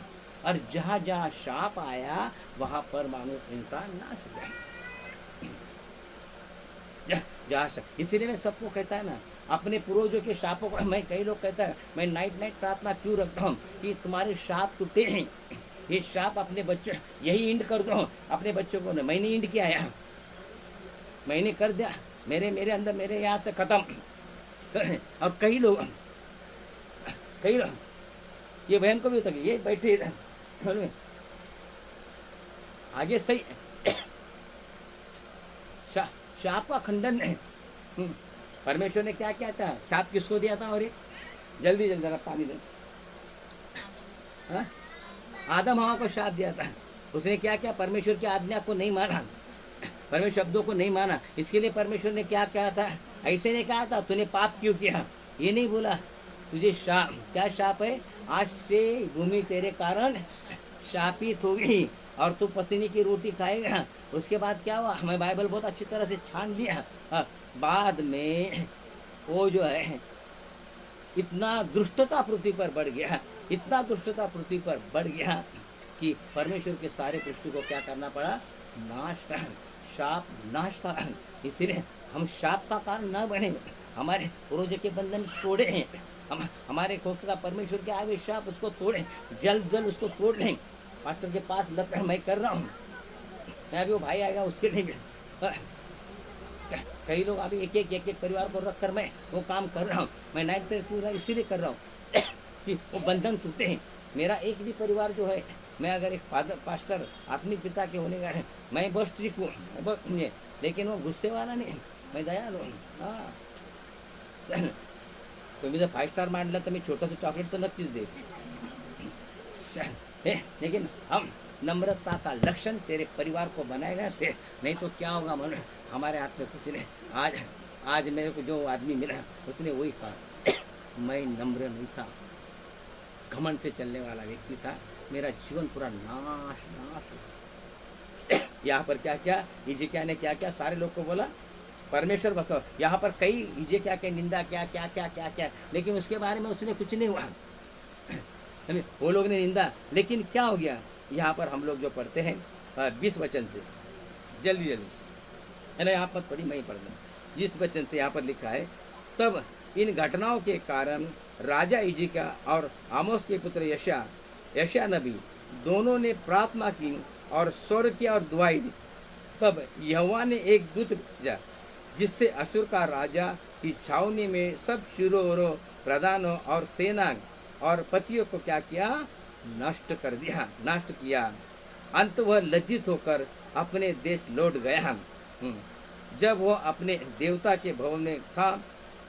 और जहाँ जहाँ शाप आया वहाँ पर मानो इंसान नाश हो गया। इसीलिए मैं सबको कहता है ना, अपने पूर्वजों के शापों को, मैं कई लोग कहता है मैं नाइट प्रार्थना क्यों रखता हूँ कि तुम्हारे शाप टूटे हैं। ये शाप अपने बच्चों, यही इंड कर दो अपने बच्चों को। मैंने इंड किया है, मैंने कर दिया, मेरे अंदर, मेरे यहाँ से खत्म। और कई लोग ये बहन को भी होता है, ये बैठे आगे सही शाप का खंडन है। परमेश्वर ने क्या क्या था, शाप किसको दिया था? और ये जल्दी जल्दी जरा पानी दे। हाँ? आदम हवा को शाप दिया था। उसने क्या क्या? परमेश्वर की आज्ञा को नहीं माना, परमेश्वर शब्दों को नहीं माना। इसके लिए परमेश्वर ने क्या कहा था? ऐसे ने कहा था तूने पाप क्यों किया? ये नहीं बोला तुझे शाप। क्या शाप है? आज से भूमि तेरे कारण शापित होगी और तू पत्नी की रोटी खाएगा। उसके बाद क्या हुआ? मैं बाइबल बहुत अच्छी तरह से छान लिया। बाद में वो जो है इतना दुष्टता पृथ्वी पर बढ़ गया, इतना दुष्टता पृथ्वी पर बढ़ गया कि परमेश्वर के सारे पृथ्वी को क्या करना पड़ा? नाश कर, शाप नाश का। इसलिए हम शाप का कारण न बने, हमारे पूर्वजों के बंधन तोड़े हैं, हम हमारे खोखता परमेश्वर के आगे शाप उसको तोड़े, जल्द जल्द उसको तोड़ लें। पास्टर के पास लगकर मैं कर रहा हूँ, मैं अभी वो भाई आएगा उसके लिए कई लोग अभी एक परिवार को रख कर मैं वो काम कर रहा हूँ। मैं नाइट पे पूरा इसीलिए कर रहा हूँ कि वो बंधन टूटे हैं। मेरा एक भी परिवार जो है, मैं अगर एक फादर पास्टर अपनी पिता के होने का है, मैं बहुत स्ट्रिक्ट हूँ, बहुत नहीं, लेकिन वो गुस्से वाला नहीं, मैं दयालु हूँ। हाँ तुम्ही जर 5 स्टार मांडलं तर मी छोटंसं चॉकलेट तो नक्कीच दे, लेकिन हम नम्रता का लक्षण तेरे परिवार को बनाएगा थे, नहीं तो क्या होगा? मन हमारे हाथ में कुछ नहीं। आज मेरे को जो आदमी मिला उसने वही कहा, मैं नम्र नहीं था, घमंड से चलने वाला व्यक्ति था, मेरा जीवन पूरा नाश नाश। यहाँ पर क्या क्या हिजकिय्याह ने क्या क्या सारे लोग को बोला, परमेश्वर बचाओ। यहाँ पर कई हिजकिय्याह के निंदा क्या क्या क्या क्या क्या, लेकिन उसके बारे में उसने कुछ नहीं हुआ। वो लोग ने निंदा, लेकिन क्या हो गया? यहाँ पर हम लोग जो पढ़ते हैं 20 वचन से, जल्दी जल्दी है ना, यहाँ पर पढ़ी मैं ही पढ़ दूँ। 20 वचन से यहाँ पर लिखा है, तब इन घटनाओं के कारण राजा हिजकिय्याह और आमोस के पुत्र यशायाह नबी दोनों ने प्रार्थना की और स्वर किया और दुआई दी। तब यहोवा ने एक दूत भेजा जिससे अशूर का राजा की छावनी में सब शूरों, प्रधानों और सेना और पतियों को क्या किया? नष्ट कर दिया, नष्ट किया। अंत वह लज्जित होकर अपने देश लौट गया। जब वह अपने देवता के भवन में था,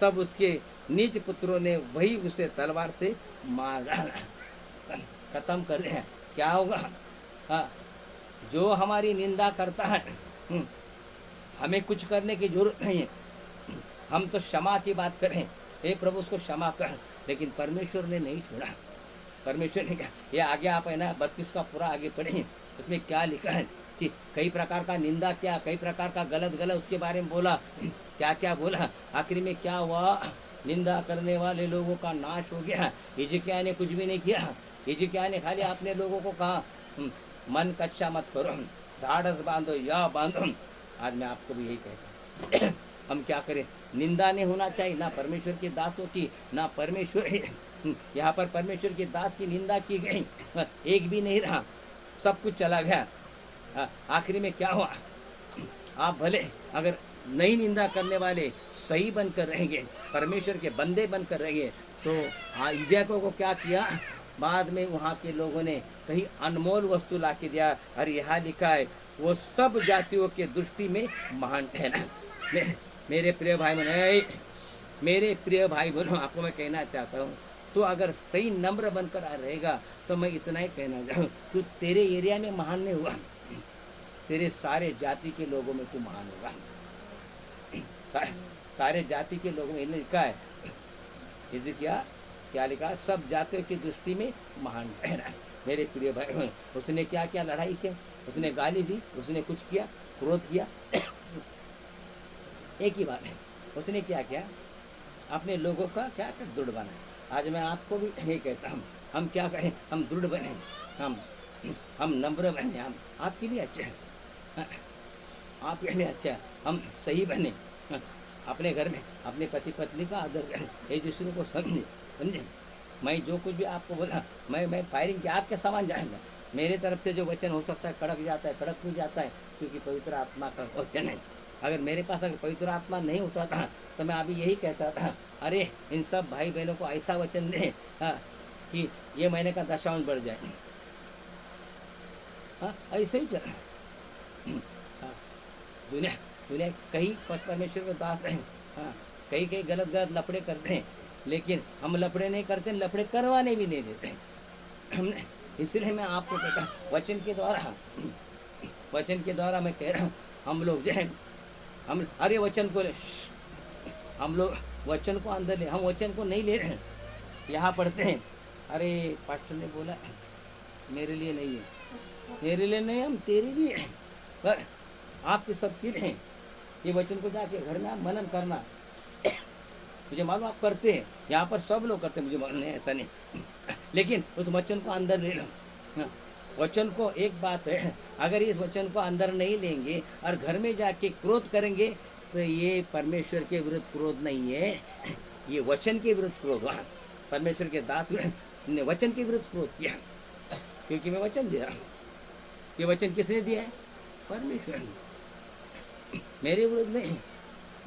तब उसके नीच पुत्रों ने वही उसे तलवार से मार डाला, खत्म कर दिया। क्या होगा? हाँ, जो हमारी निंदा करता है, हमें कुछ करने की जरूरत नहीं है, हम तो क्षमा की बात करें, हे प्रभु उसको क्षमा कर, लेकिन परमेश्वर ने नहीं छोड़ा। परमेश्वर ने कहा, ये आगे आप है ना 32 का पूरा आगे पढ़ें, उसमें क्या लिखा है कि कई प्रकार का निंदा किया, कई प्रकार का गलत उसके बारे में बोला, क्या क्या बोला। आखिर में क्या हुआ? निंदा करने वाले लोगों का नाश हो गया। हिजकिय्याह ने कुछ भी नहीं किया। हिजकिय्याह ने खाली अपने लोगों को कहा, मन कच्चा मत करो, ढाढ़स बांधो या बांधो। आज मैं आपको भी यही कहता हूँ, हम क्या करें? निंदा नहीं होना चाहिए, ना परमेश्वर के दासों की, ना परमेश्वर। यहाँ पर परमेश्वर के दास की निंदा की गई, एक भी नहीं रहा, सब कुछ चला गया। आखिरी में क्या हुआ? आप भले अगर नई निंदा करने वाले सही बनकर रहेंगे, परमेश्वर के बंदे बनकर रहेंगे, तो हिजकिय्याह को क्या किया? बाद में वहाँ के लोगों ने कहीं अनमोल वस्तु ला के दिया। और यहाँ लिखा है, वो सब जातियों के दृष्टि में महान ठहरा। मेरे प्रिय भाई बहनों, मेरे प्रिय भाई बहनों, आपको मैं कहना चाहता हूँ, तो अगर सही नम्र बनकर रहेगा तो मैं इतना ही कहना चाहूँ, तू तेरे एरिया में महान नहीं हुआ, तेरे सारे जाति के लोगों में तू महान होगा। सारे जाति के लोगों में लिखा है, क्या लिखा? सब जातियों की दृष्टि में महान ठहरा। मेरे प्रिय भाई, उसने क्या क्या लड़ाई किया, उसने गाली दी, उसने कुछ किया, क्रोध किया, एक ही बात है, उसने क्या किया? अपने लोगों का क्या दृढ़ बना। आज मैं आपको भी यही कहता हूँ, हम क्या कहें? हम दृढ़ बने, हम नम्र बने, हम आपके लिए अच्छा है, आपके लिए अच्छा है, हम सही बने, अपने घर में अपने पति पत्नी का आदर करें, एक दूसरे को समझे। मैं जो कुछ भी आपको बोला, मैं फायरिंग की आग के समान जाएगा। मेरे तरफ से जो वचन हो सकता है कड़क जाता है, कड़क भी जाता है, क्योंकि पवित्र आत्मा का वचन है। अगर मेरे पास अगर पवित्र आत्मा नहीं होता था तो मैं अभी यही कहता था, अरे इन सब भाई बहनों को ऐसा वचन दे कि ये महीने का दशांश बढ़ जाए। ऐसे ही चला। हाँ, दुनिया दुनिया कई परमेश्वर के दास हैं, कई कई गलत गलत लफड़े करते हैं, लेकिन हम लफड़े नहीं करते, लफड़े करवाने भी नहीं देते हमने। इसलिए मैं आपको कहता वचन के द्वारा मैं कह रहा हूँ, हम लोग जो है हम अरे वचन को हम लोग वचन को अंदर ले, हम वचन को नहीं ले रहे हैं। यहाँ पढ़ते हैं, अरे पास्टर ने बोला मेरे लिए नहीं है, मेरे लिए नहीं, हम तेरे लिए हैं, पर आपके सबके लिए हैं। ये वचन को जाके घर में आप मनन करना। मुझे मालूम आप करते हैं, यहाँ पर सब लोग करते हैं, मुझे मालूम नहीं ऐसा नहीं, लेकिन उस वचन को अंदर ले लो। वचन को एक बात है, अगर इस वचन को अंदर नहीं लेंगे और घर में जाके क्रोध करेंगे तो ये परमेश्वर के विरुद्ध क्रोध नहीं है, ये वचन के विरुद्ध क्रोध हुआ। परमेश्वर के दास ने वचन के विरुद्ध क्रोध किया, क्योंकि मैं वचन दिया। ये वचन किसने दिया है? परमेश्वर ने, मेरे विरुद्ध नहीं।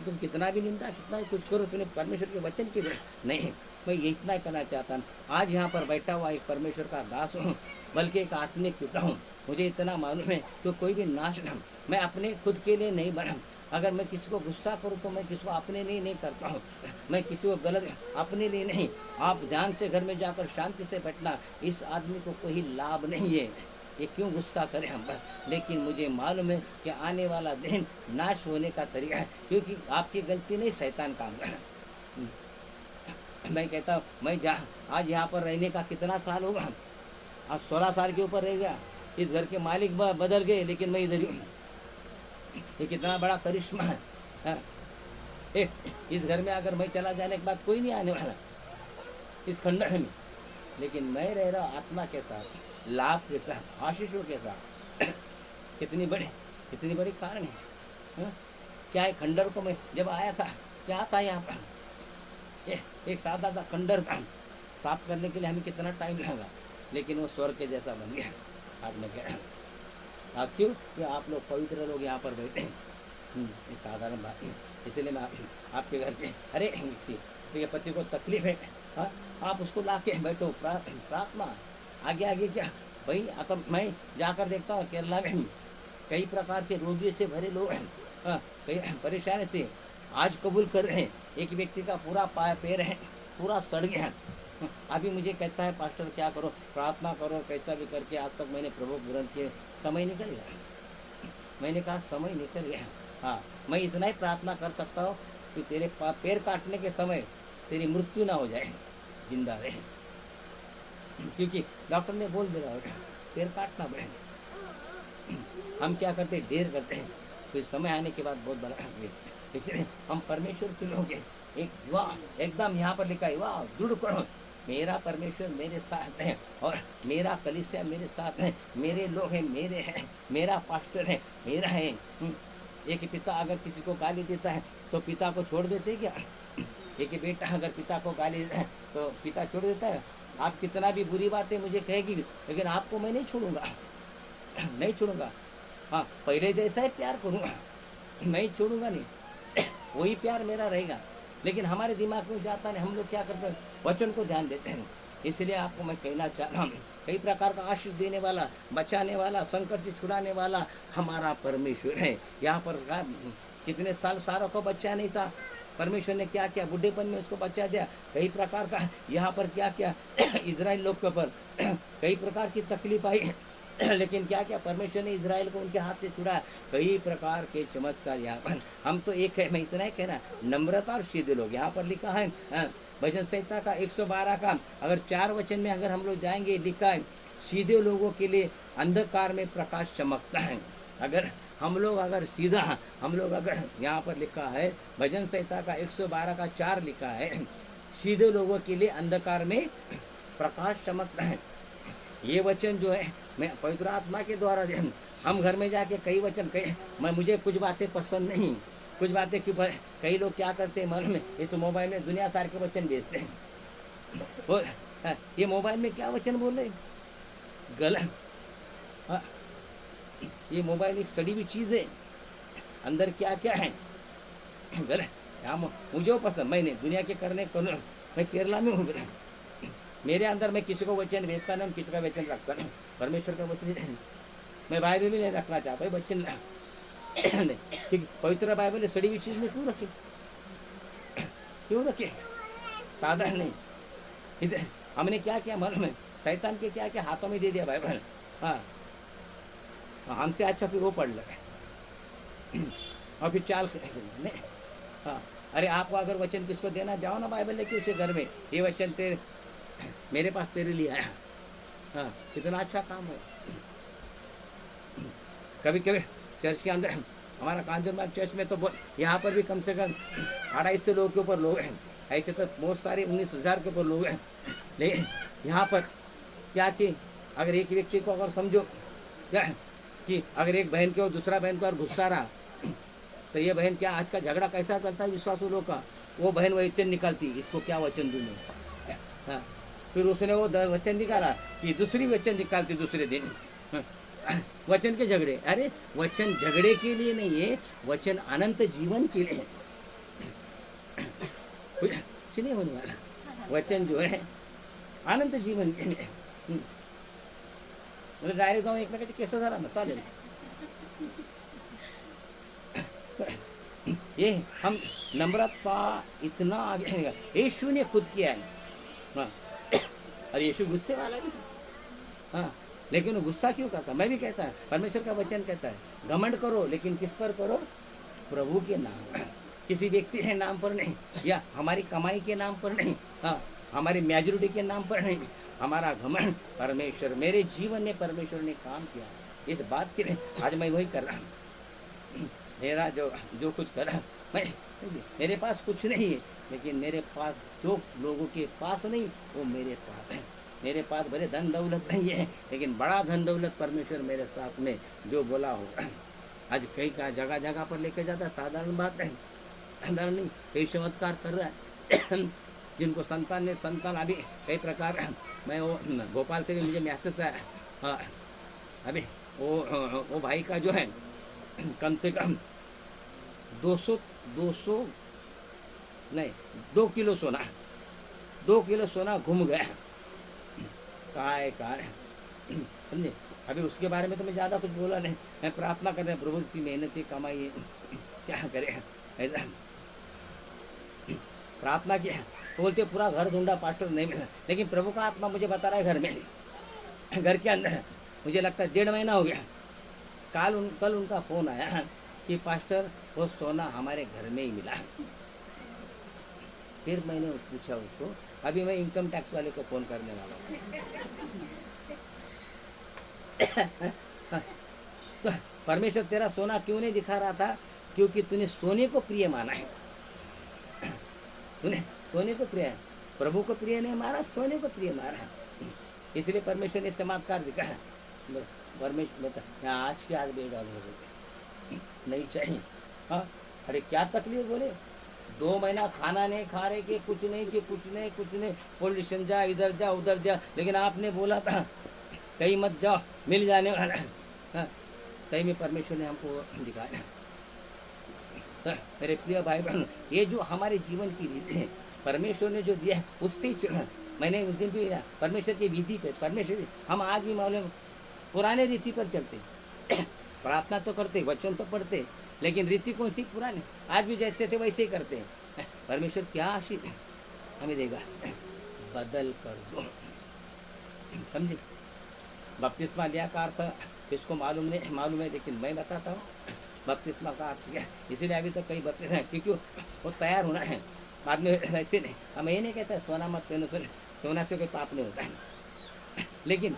तुम कितना भी निंदा कितना भी कुछ करो, तुमने परमेश्वर के वचन के विरुद्ध नहीं। मैं ये इतना ही करना चाहता हूँ। आज यहाँ पर बैठा हुआ एक परमेश्वर का दास हूँ, बल्कि एक आत्मिक पिता हूँ। मुझे इतना मालूम है कि कोई भी नाश न, मैं अपने खुद के लिए नहीं बना। अगर मैं किसी को गुस्सा करूँ तो मैं किसी को अपने लिए नहीं करता हूँ, मैं किसी को गलत अपने लिए नहीं। आप ध्यान से घर में जाकर शांति से बैठना, इस आदमी को कोई लाभ नहीं है, ये क्यों गुस्सा करें हम पर। लेकिन मुझे मालूम है कि आने वाला दिन नाश होने का तरीका है, क्योंकि आपकी गलती नहीं, शैतान काम कर। मैं कहता हूँ, मैं आज यहाँ पर रहने का कितना साल होगा, आज 16 साल के ऊपर रह गया। इस घर के मालिक बदल गए, लेकिन मैं इधर ही हूँ। ये कितना बड़ा करिश्मा है। इस घर में अगर मैं चला जाने के बाद कोई नहीं आने वाला इस खंडहर में, लेकिन मैं रह रहा आत्मा के साथ, लाभ के साथ, आशीषों के साथ। कितनी बड़ी कारण है। क्या है, खंडहर को मैं जब आया था, क्या था यहाँ पर एक सादा सा खंडहर था, साफ करने के लिए हमें कितना टाइम लगा, लेकिन वो स्वर्ग के जैसा बन गया। आपने क्या आज क्यों कि आप लोग पवित्र लोग यहाँ पर बैठे हैं। ये साधारण बात नहीं, इसलिए मैं आपके घर पे, अरे ये पति को तकलीफ है, आप उसको ला के बैठो, प्रार्थना आगे क्या भाई। अब मैं जाकर देखता हूँ केरला में कई प्रकार के रोगियों से भरे लोग हैं, कई परेशान थे, आज कबूल कर रहे हैं। एक व्यक्ति का पूरा पैर है पूरा सड़ गया है, अभी मुझे कहता है पास्टर क्या करो, प्रार्थना करो, कैसा भी करके। आज तक मैंने प्रभु ग्रहण किए, समय निकल गया। मैंने कहा समय निकल गया, हाँ मैं इतना ही प्रार्थना कर सकता हूँ कि तेरे पैर काटने के समय तेरी मृत्यु ना हो जाए, जिंदा रहे। क्योंकि डॉक्टर ने बोल दिया पैर काटना पड़ेगा। हम क्या करते, देर करते हैं, तो समय आने के बाद बहुत बड़ा। इसलिए हम परमेश्वर के लोग हैं। एक वाह एकदम यहाँ पर लिखा है, वाह दृढ़ करो, मेरा परमेश्वर मेरे साथ है और मेरा कलीसिया मेरे साथ है, मेरे लोग हैं, मेरे हैं, मेरा पास्टर है, मेरा है। एक पिता अगर किसी को गाली देता है तो पिता को छोड़ देते क्या? एक बेटा अगर पिता को गाली देता है तो पिता छोड़ देता है? आप कितना भी बुरी बातें मुझे कहेगी, लेकिन आपको मैं नहीं छोड़ूंगा, नहीं छोड़ूंगा। हाँ पहले जैसा ही प्यार करूँगा, नहीं छोड़ूंगा, नहीं वही प्यार मेरा रहेगा। लेकिन हमारे दिमाग में जाता नहीं, हम लोग क्या करते हैं, वचन को ध्यान देते हैं। इसलिए आपको मैं कहना चाहता हूँ, कई प्रकार का आशीष देने वाला, बचाने वाला, संकट से छुड़ाने वाला हमारा परमेश्वर है। यहाँ पर कितने साल सारों को बच्चा नहीं था, परमेश्वर ने क्या किया, बुढ़ेपन में उसको बचा दिया। कई प्रकार का यहाँ पर क्या किया, इजराइल लोग के ऊपर कई प्रकार की तकलीफ आई, लेकिन क्या क्या परमेश्वर ने इजराइल को उनके हाथ से छुड़ाया। कई प्रकार के चमत्कार यहाँ पर। हम तो एक है, मैं इतना ही कहना, नम्रता और सीधे लोग। यहाँ पर लिखा है भजन संहिता का 112 का अगर 4 वचन में अगर हम लोग जाएंगे, लिखा है सीधे लोगों के लिए अंधकार में प्रकाश चमकता है। अगर हम लोग अगर सीधा, हम लोग अगर यहाँ पर लिखा है भजन संहिता का 112 का 4 लिखा है, सीधे लोगों के लिए अंधकार में प्रकाश चमकता है। ये वचन जो है मैं पवित्र आत्मा के द्वारा, हम घर में जाके कई वचन कहे, मैं मुझे कुछ बातें पसंद नहीं, कुछ बातें क्यों, कई लोग क्या करते हैं, मन में इस मोबाइल में दुनिया सार के वचन भेजते हैं। और ये मोबाइल में क्या वचन बोल रहे, गलत। ये मोबाइल एक सड़ी हुई चीज़ है, अंदर क्या क्या है। बोले यहाँ मुझे वो पसंद, मैं नहीं दुनिया के करने करूँ, मैं केरला में हूँ। बोले मेरे अंदर मैं किसी को वचन भेजता नहीं, किसी का वचन रखता नहीं, परमेश्वर का वचन मैं बाइबल भी नहीं रखना चाहता वचन नहीं। ठीक, पवित्र बाइबल सड़ी हुई चीज़ में क्यों रखे, क्यों रखे, साधा नहीं। इसे हमने क्या किया मालूम है, शैतान के क्या क्या हाथों में दे दिया बाइबल। हाँ, हमसे अच्छा फिर वो पढ़ लगे और फिर चाल नहीं। हाँ, अरे आपको अगर वचन किसको देना, जाओ ना बाइबल लेके उसके घर में, ये वचन तेरे मेरे पास तेरे लिए आया। हाँ, कितना अच्छा काम है। कभी कभी चर्च के अंदर, हमारा कांजूरमार्ग चर्च में तो यहाँ पर भी कम से कम 250 लोगों के ऊपर लोग हैं, ऐसे तो बहुत सारे 19,000 के ऊपर लोग हैं। लेकिन यहाँ पर क्या कि अगर एक व्यक्ति को अगर समझो क्या कि अगर एक बहन के और दूसरा बहन को और गुस्सा रहा, तो ये बहन क्या, आज का झगड़ा कैसा चलता है विश्वासु लोग का, वो बहन वचन निकालती, इसको क्या वचन दूँ मैं। हाँ, फिर उसने वो वचन निकाला कि दूसरी वचन निकालती दूसरे दिन। वचन के झगड़े, अरे वचन झगड़े के लिए नहीं है, वचन अनंत जीवन के लिए है। कुछ नहीं होने वाला, वचन जो है अनंत जीवन के लिए। म्हणजे डायरेक्ट जाऊन एकमेकाचे केस झाला ना चालेल। ये हम नम्रता इतना आगे है, यीशु ने खुद किया है। हाँ, और यीशु गुस्से वाला भी। हाँ, लेकिन वो गुस्सा क्यों करता, मैं भी कहता है, परमेश्वर का वचन कहता है घमंड करो लेकिन किस पर करो, प्रभु के नाम, किसी व्यक्ति के नाम पर नहीं, या हमारी कमाई के नाम पर नहीं, हाँ, हमारी मेजॉरिटी के नाम पर नहीं, हमारा घमंड परमेश्वर, मेरे जीवन में परमेश्वर ने काम किया, इस बात के लिए आज मैं वही कर रहा हूँ। मेरा जो कुछ करा, मैं मेरे पास कुछ नहीं है, लेकिन मेरे पास जो लोगों के पास नहीं वो मेरे पास है। मेरे पास बड़े धन दौलत नहीं है, लेकिन बड़ा धन दौलत परमेश्वर मेरे साथ में जो बोला होगा। आज कई का जगह जगह पर लेके जाता, साधारण बात है, साधारण नहीं, कई चमत्कार कर रहा है। जिनको संतान अभी कई प्रकार, मैं वो भोपाल से भी मुझे मैसेज आया। हाँ, अभी वो भाई का जो है कम से कम 200 नहीं 2 किलो सोना, 2 किलो सोना घूम गया। काय समझे। अभी उसके बारे में तो मैं ज़्यादा कुछ बोला नहीं, मैं प्रार्थना कर रहे हैं प्रभु की मेहनती कमाई है, क्या करे ऐसा प्रार्थना किया। तो बोलते पूरा घर ढूंढा पास्टर नहीं मिला, लेकिन प्रभु का आत्मा मुझे बता रहा है घर में, घर के अंदर मुझे लगता है 1.5 महीना हो गया। कल उनका फ़ोन आया कि पास्टर वो सोना हमारे घर में ही मिला। फिर मैंने पूछा उसको, अभी मैं इनकम टैक्स वाले को फ़ोन करने वाला हूँ। तो परमेश्वर तेरा सोना क्यों नहीं दिखा रहा था, क्योंकि तूने सोने को प्रिय माना है, तूने सोने को प्रिय, प्रभु को प्रिय नहीं मारा, सोने को प्रिय मारा। इसलिए परमेश्वर ने चमत्कार दिखाया। परमेश्वर आज के आज $1 हो गए, नहीं चाहिए। हाँ, अरे क्या तकलीफ बोले, 2 महीना खाना नहीं खा रहे कि कुछ नहीं, पोल्यूशन जा, इधर जा उधर जा, लेकिन आपने बोला था कहीं मत जाओ, मिल जाने वाला। हाँ, सही में परमेश्वर ने हमको दिखाया। मेरे प्रिय भाई बहन, ये जो हमारे जीवन की रीति है, परमेश्वर ने जो दिया है उससे चुना। मैंने उस दिन भी परमेश्वर की विधि पे, परमेश्वर हम आज भी मालूम पुराने रीति पर चलते। प्रार्थना तो करते, वचन तो पढ़ते, लेकिन रीति कौन सी पुरानी, आज भी जैसे थे वैसे ही करते हैं। परमेश्वर क्या आशीष हमें देगा, बदल कर दो। समझे, बपतिस्मा लिया का अर्थ इसको मालूम है, लेकिन मैं बताता हूँ बपतिस्मा का अर्थ क्या। इसीलिए अभी तो कई बपतिस्मा, क्योंकि वो तैयार होना है बाद में, ऐसे नहीं। हम ये नहीं कहते सोना मत पहनो, सोना से कोई पाप नहीं होता है, लेकिन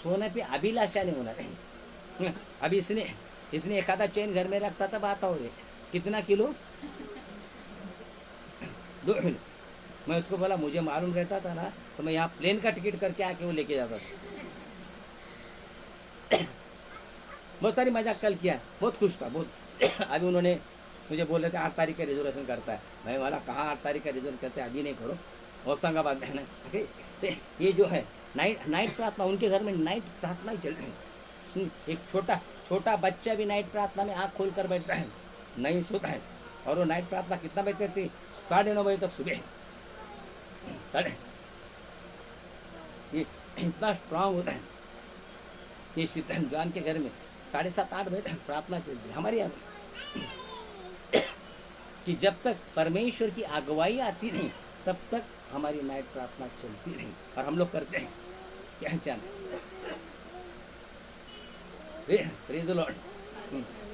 सोने पे अभिलाषा नहीं होना है। अभी इसने एक आधा चेन घर में रखता था, बात हो रही कितना किलो, 2 किलो। मैं उसको बोला मुझे मालूम रहता था ना तो मैं यहाँ प्लेन का टिकट करके आके वो लेके जाता था। बहुत सारी मजाक कल किया, बहुत खुश था बहुत। अभी उन्होंने मुझे बोल रहे थे 8 तारीख का रिजर्वेशन करता है, मैं वाला कहाँ 8 तारीख का रिजर्व करते हैं, अभी नहीं करो, होशंगाबाद है ना। ये जो है नाइट प्रार्थना, उनके घर में नाइट प्रार्थना ही चल रही है। एक छोटा बच्चा भी नाइट प्रार्थना में आँख खोल कर बैठता है। नहीं सोता है। और वो नाइट प्रार्थना कितना बजे करती? 9:30 बजे तक सुबह। साढ़े ये इतना स्ट्रांग होता है। ये शीतल जान के घर में 7:30-8 बजे तक प्रार्थना चलती है हमारे यहाँ। कि जब तक परमेश्वर की अगुवाई आती नहीं तब तक हमारी नाइट प्रार्थना चलती नहीं। और हम लोग करते हैं क्या जाने। Praise the Lord.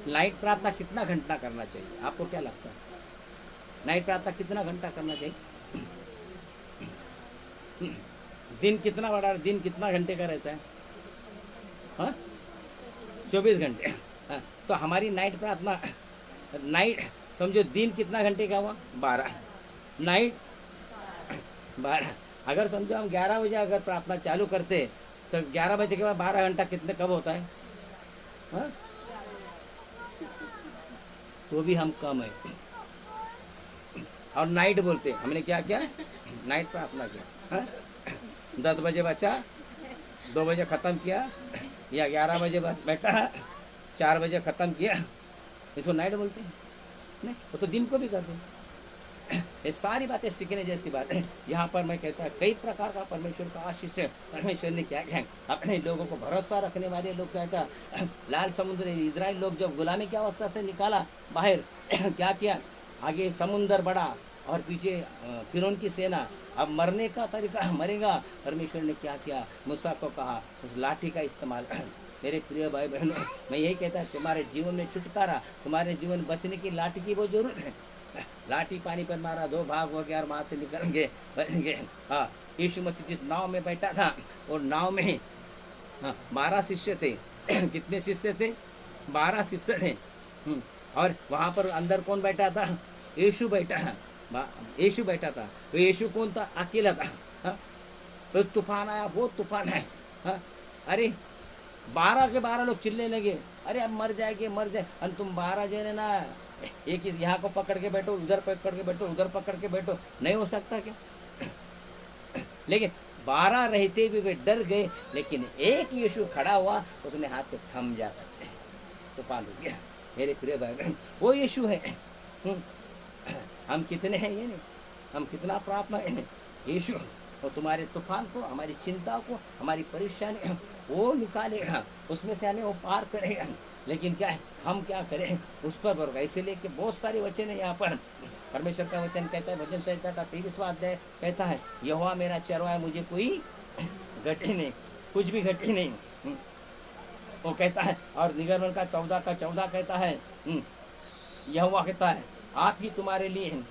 नाइट प्रार्थना कितना घंटा करना चाहिए? आपको क्या लगता है? नाइट प्रार्थना कितना घंटा करना चाहिए? दिन कितना बड़ा, दिन कितना घंटे का रहता है? हाँ, 24 घंटे। हाँ, तो हमारी नाइट प्रार्थना, नाइट समझो दिन कितना घंटे का हुआ? 12। नाइट 12। अगर समझो हम 11 बजे अगर प्रार्थना चालू करते तो 11 बजे के बाद 12 घंटा कितने कब होता है? हाँ? तो भी हम कम है। और नाइट बोलते हमने क्या किया? नाइट प्रार्थना किया। हाँ? 10 बजे बचा, 2 बजे ख़त्म किया, या 11 बजे बस बैठा, 4 बजे ख़त्म किया, इसको नाइट बोलते हैं? नहीं, वो तो दिन को भी करते हैं। ये सारी बातें सीखने जैसी बात है। यहाँ पर मैं कहता है कई प्रकार का परमेश्वर का आशीष है। परमेश्वर ने क्या क्या अपने लोगों को भरोसा रखने वाले लोग कहता है, लाल समुद्र इजराइल लोग जब गुलामी की अवस्था से निकाला बाहर, क्या किया? आगे समुंदर बढ़ा और पीछे फिरौन की सेना। अब मरने का तरीका, मरेगा। परमेश्वर ने क्या किया? मूसा को कहा उस लाठी का इस्तेमाल। मेरे प्रिय भाई बहनों, मैं यही कहता तुम्हारे जीवन में छुटकारा, तुम्हारे जीवन बचने की लाठी की वो जरूरत है। लाठी पानी पर मारा, 2 भाग हो गया और वहाँ से निकल गए, बच गए। हाँ, यीशु मसीह जिस नाव में बैठा था और नाव में 12 शिष्य थे। कितने शिष्य थे? 12 शिष्य थे। और वहाँ पर अंदर कौन बैठा था? यीशु बैठा। यीशु बैठा था। तो यीशु कौन था? अकेला था। हाँ? तो तूफान आया, बहुत तूफान है। हाँ? अरे 12 के 12 लोग चिल्लने लगे, अरे अब मर जाएंगे, मर जाए। और तुम 12 जने ना, एक यहाँ को पकड़ के बैठो, उधर पकड़ के बैठो, उधर पकड़ के बैठो, नहीं हो सकता क्या? लेकिन 12 रहते भी वे डर गए। लेकिन एक यीशु खड़ा हुआ, उसने हाथ से थम जाता, तूफान रुक गया। मेरे प्रिय भाई बहन, वो यीशु है। हम कितने हैं ये नहीं, हम कितना प्रार्थना है। यीशु और तुम्हारे तूफान को, हमारी चिंता को, हमारी परेशानी वो निकालेगा, उसमें से हमें वो पार करेगा। लेकिन क्या है, हम क्या करें? उस पर भरोसा। इसीलिए कि बहुत सारे वचन है यहाँ पर। परमेश्वर का वचन कहता है, वचन संहिता का 23वां अध्याय कहता है, यहोवा मेरा चरवाहा, मुझे कोई घटे नहीं, कुछ भी घटे नहीं। वो कहता है। और निगमन का 14 कहता है, यहोवा कहता है, आप ही तुम्हारे लिए हैं,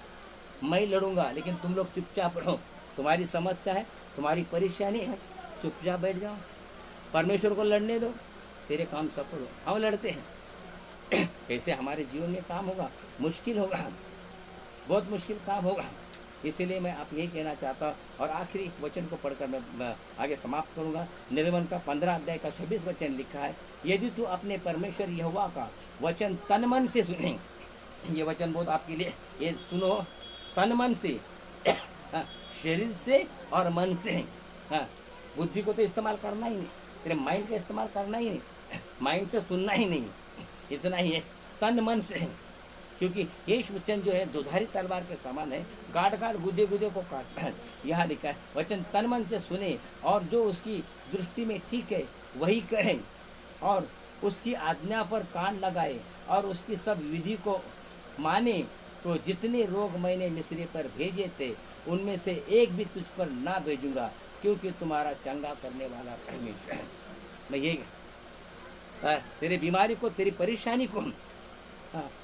मैं लड़ूंगा, लेकिन तुम लोग चुपचाप रहो। तुम्हारी समस्या है, तुम्हारी परेशानी है, चुपचाप बैठ जाओ, परमेश्वर को लड़ने दो, तेरे काम सफल हो। हम लड़ते हैं। कैसे हमारे जीवन में काम होगा? मुश्किल होगा, बहुत मुश्किल काम होगा। इसीलिए मैं आप यही कहना चाहता हूँ। और आखिरी वचन को पढ़कर मैं आगे समाप्त करूँगा। निर्गमन का 15 अध्याय का 26 वचन लिखा है, यदि तू अपने परमेश्वर यहोवा का वचन तन मन से सुने। ये वचन बहुत आपके लिए, ये सुनो तन मन से, शरीर से और मन से। हाँ, बुद्धि को तो इस्तेमाल करना ही नहीं, तेरे माइंड का इस्तेमाल करना ही नहीं, माइंड से सुनना ही नहीं, इतना ही है, तन मन से। क्योंकि ये वचन जो है दुधारी तलवार के समान है, गाड़ गाड़ गुदे गुदे को काटता है। यहाँ लिखा है, वचन तन मन से सुने और जो उसकी दृष्टि में ठीक है वही करें, और उसकी आज्ञा पर कान लगाए और उसकी सब विधि को माने, तो जितने रोग मैंने मिस्री पर भेजे थे उनमें से एक भी तुझ पर ना भेजूंगा, क्योंकि तुम्हारा चंगा करने वाला परमेश्वर है। मैं ये तेरे बीमारी को, तेरी परेशानी को,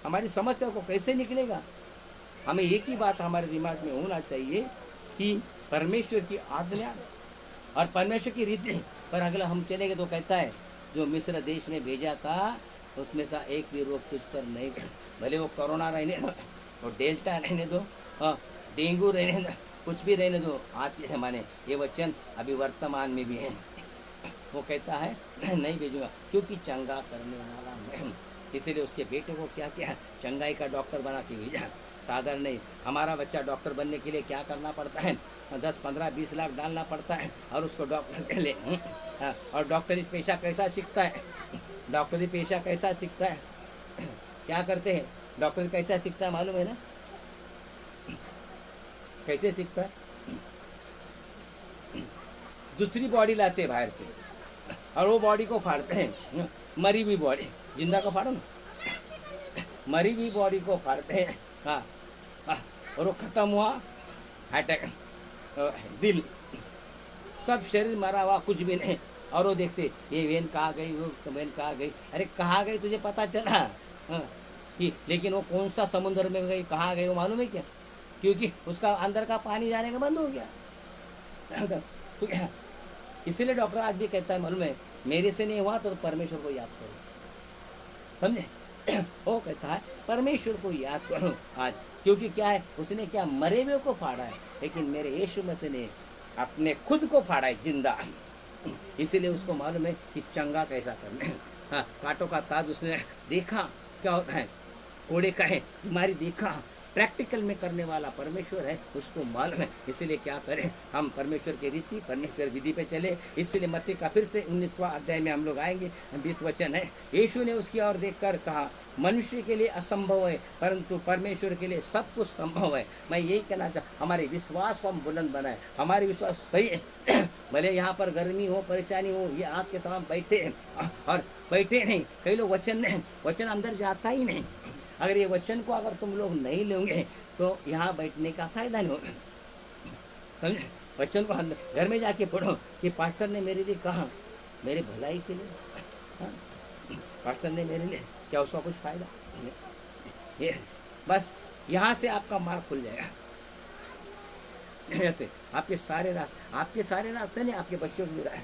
हमारी समस्या को कैसे निकलेगा? हमें एक ही बात हमारे दिमाग में होना चाहिए कि परमेश्वर की आज्ञा और परमेश्वर की रीति पर अगला हम चलेंगे तो कहता है, जो मिस्र देश में भेजा था उसमें से एक भी रोग तुझ पर नहीं, भले वो कोरोना रहने दो, वो डेल्टा रहने दो, डेंगू रहने दो, कुछ भी रहने दो, आज के ज़माने ये वचन अभी वर्तमान में भी है। वो कहता है नहीं भेजूंगा, क्योंकि चंगा करने वाला मैं। इसीलिए उसके बेटे को क्या किया? चंगाई का डॉक्टर बना के भेजा। साधारण नहीं, हमारा बच्चा डॉक्टर बनने के लिए क्या करना पड़ता है? 10, 15, 20 लाख डालना पड़ता है और उसको डॉक्टर के लिए। और डॉक्टरी पेशा कैसा सीखता है? डॉक्टरी पेशा कैसा सीखता है? क्या करते हैं? डॉक्टर कैसा सीखता है मालूम है ना? कैसे सीखता है? दूसरी बॉडी लाते हैं बाहर से और वो बॉडी को फाड़ते हैं, मरी हुई बॉडी। जिंदा को फाड़ो ना, मरी हुई बॉडी को फाड़ते हैं। हाँ हाँ, और वो खत्म हुआ, अटैक, दिल, सब शरीर मरा हुआ, कुछ भी नहीं। और वो देखते ये वेन कहाँ गई, वो वेन कहाँ गई। अरे कहाँ गई तुझे पता चला? हाँ, कि लेकिन वो कौन सा समुद्र में गई, कहाँ गई वो मालूम है क्या? क्योंकि उसका अंदर का पानी जाने का बंद हो गया। तो इसीलिए डॉक्टर आज भी कहता है मालूम है, मेरे से नहीं हुआ तो परमेश्वर को याद करो, समझे? वो कहता है परमेश्वर को याद करो आज, क्योंकि क्या है, उसने क्या मरे हुए को फाड़ा है, लेकिन मेरे यीशु मसीह ने अपने खुद को फाड़ा है जिंदा। इसीलिए उसको मालूम है कि चंगा कैसा करना है। हाँ, कांटों का ताज उसने देखा क्या होता है, कोड़े का है बीमारी देखा, प्रैक्टिकल में करने वाला परमेश्वर है, उसको मालूम है। इसीलिए क्या करें, हम परमेश्वर की रीति, परमेश्वर विधि पे चले। इसलिए मत्ती का फिर से 19वां अध्याय में हम लोग आएंगे, 20 वचन है। यीशु ने उसकी ओर देखकर कहा, मनुष्य के लिए असंभव है परंतु परमेश्वर के लिए सब कुछ संभव है। मैं यही कहना चाहता, हमारे विश्वास को हम बुलंद बनाए, हमारे विश्वास सही है। भले यहाँ पर गर्मी हो, परेशानी हो, ये आग के सामने बैठे हैं और बैठे नहीं, कई लोग वचन नहीं, वचन अंदर जाता ही नहीं। अगर ये वचन को अगर तुम लोग नहीं लोगे तो यहाँ बैठने का फायदा नहीं होगा, समझे? वचन को घर में जाके पढ़ो कि पास्टर ने मेरे लिए कहा, मेरे भलाई के लिए। हाँ? पास्टर ने मेरे लिए, क्या उसका कुछ फायदा? ये बस यहाँ से आपका मार्ग खुल जाएगा। ऐसे आपके सारे रास्ते नहीं, आपके बच्चों को भी राह